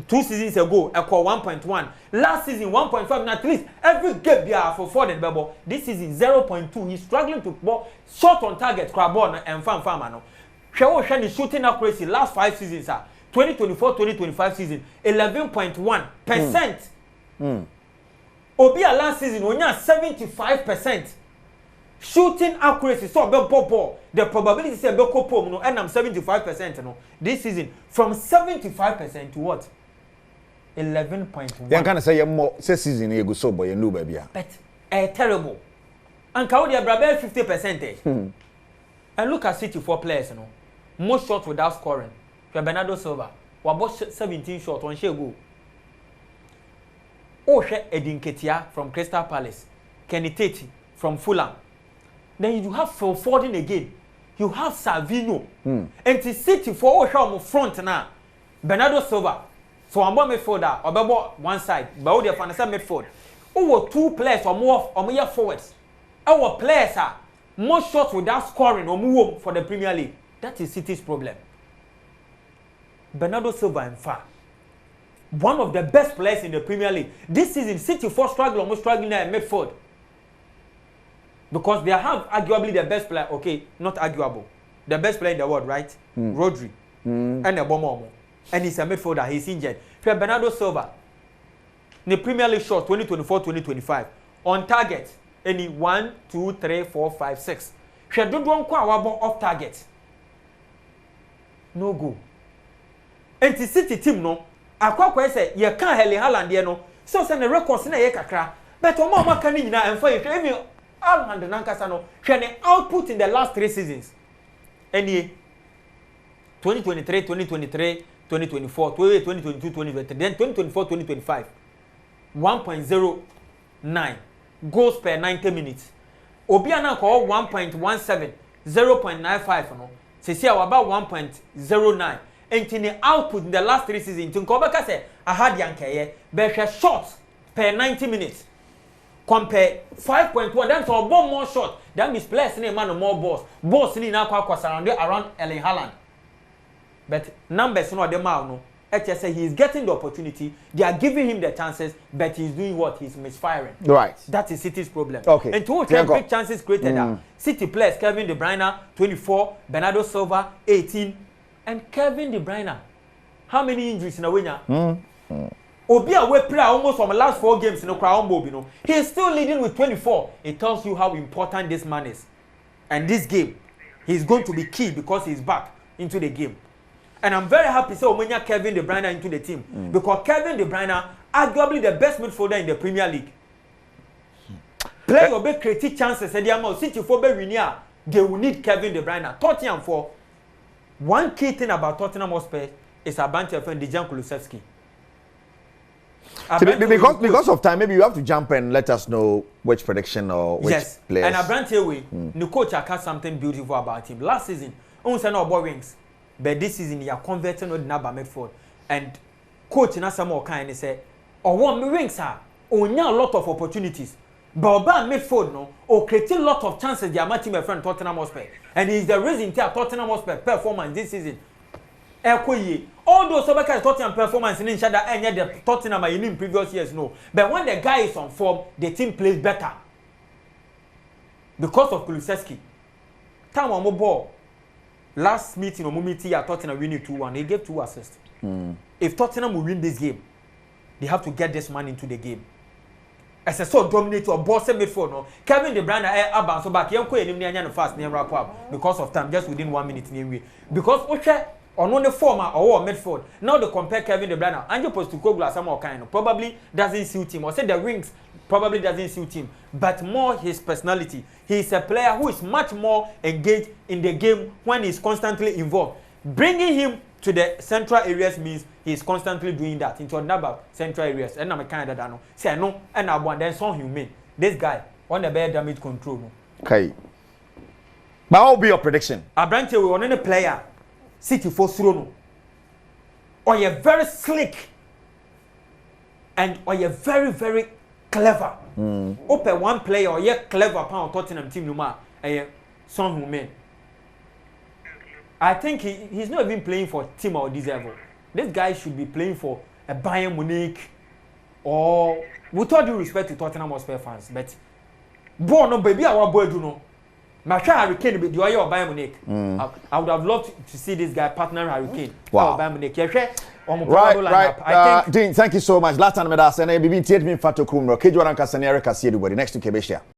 2 seasons ago, equal 1.1. Last season 1.5. And at least every game there for Foden Bebo. This season 0.2. He's struggling to ball shot on target. Crabon and Fan. Shaw Shani shooting accuracy last 5 seasons. 2024-2025 season 11.1%. Obia last season when you 75%. Shooting accuracy, so ball. The probability say be kopom no, and I'm 75% no. This season from 75% to what? 11.1. You can say more season you go so boy you know baby. But terrible. And Kaudi Abrabe 50%. And look at City 4 players no. Most shots without scoring. Bernardo Silva, we bought 17 shots on share goal. Edin Ketia from Crystal Palace, Kenny Tate from Fulham. Then you have Phil Foden again. You have Savinho. And to City for Osham front now. Bernardo Silva. So I'm going midfielder. Or one side. But all the fans midfield. Over 2 players or more forwards. Our players are more shots without scoring or move for the Premier League. That is City's problem. Bernardo Silva and far. One of the best players in the Premier League. This season, City for struggle, almost struggling at midfield. Because they have arguably the best player, okay, not arguable. the best player in the world, right? Rodri. And a bomber. And he's a midfielder. He's injured. Bernardo Silva. The Premier League shot 2024-2025 on target. Any 1, 2, 3, 4, 5, 6. She don't want to off target. No go. And the City team no. Akwa say you can't Erling Haaland no. So say the records na ye kakra. But omo can ni na emfa ye. Even Haaland nankasa no. Hwe output in the last 3 seasons. Any 2023, 2023, 2024, 2022, 2023, then 2024, 2025. 1.09 goals per 90 minutes. Obiana call 1.17, 0.95 no. Say about 1.09. And in the output in the last 3 seasons, to Kobaka say I had Yankee, but shots per 90 minutes. Compare 5.1, that's all one more shot. That means players in a man more balls. Balls in around Erling Haaland. But numbers no them out no. HSA he is getting the opportunity. They are giving him the chances, but he's doing what? He's misfiring. Right. That is City's problem. Okay. And two big chances created are City players Kevin De Bruyne 24, Bernardo Silva 18, and Kevin De Bruyne. How many injuries in a winner? Obia we play almost from the last 4 games in the Crown Bowl, you know. He is still leading with 24. It tells you how important this man is. And this game, he's going to be key because he's back into the game. And I'm very happy to say Omenya Kevin De Bruyne into the team. Because Kevin De Bruyne, arguably the best midfielder in the Premier League. Play your big creative chances and the amount City for Bewinia, they will need Kevin De Bruyne. Tottenham for one key thing about Tottenham Hotspur is Abante friend Dejan Kulusevski. Because of time, maybe you have to jump and let us know which prediction or which players. And Abante way, the coach has something beautiful about him. Last season, only no ball wings. But this season, you are converting on Naba Medford. And coach in some kind say, or one wings are only a lot of opportunities. But Oba Medford no, or creating a lot of chances. They are matching my friend Tottenham Hotspur, and he's the reason that Tottenham Hotspur performance this season. All those other Tottenham performance in Shada and yet the Tottenham are in previous years no. But when the guy is on form, the team plays better because of Kulusevski. Time on ball. Last meeting or meeting at Tottenham winning 2-1, he gave 2 assists. If Tottenham will win this game, they have to get this man into the game. As a sort of dominator, boss midfield, no. Kevin De Bruyne bounce back. You can't fast near wrap up because of time, just within 1 minute. Because Oche on the former or midfield. Now they compare Kevin De Bruyne. Angel Postecoglou some more kind of probably doesn't suit him, or say the wings probably doesn't suit him, but more his personality. He is a player who is much more engaged in the game when he's constantly involved. Bringing him to the central areas means he's constantly doing that into another central areas. And I'm a kind of that no. Say no, and I want then some human. This guy on the better damage control. No. Okay. But what will be your prediction? Abrante we want any player. City for Surono. Or you're very slick. And or you're very, very clever. Open one player or you're clever pound Tottenham team Numa and Son Human. I think he's not even playing for team or this level. This guy should be playing for a Bayern Munich or with all due respect to Tottenham Hotspur fans, but boy no baby our boy do no. Harry Kane be the way of Bayern Munich. I would have loved to see this guy partner Harry Kane. Wow. Bayern Munich. Right. I think Dean, thank you so much. Last time I said, I've been teaching me Fato Kumro. Kejuan Casanera Kasi everybody. Next to Kebesha.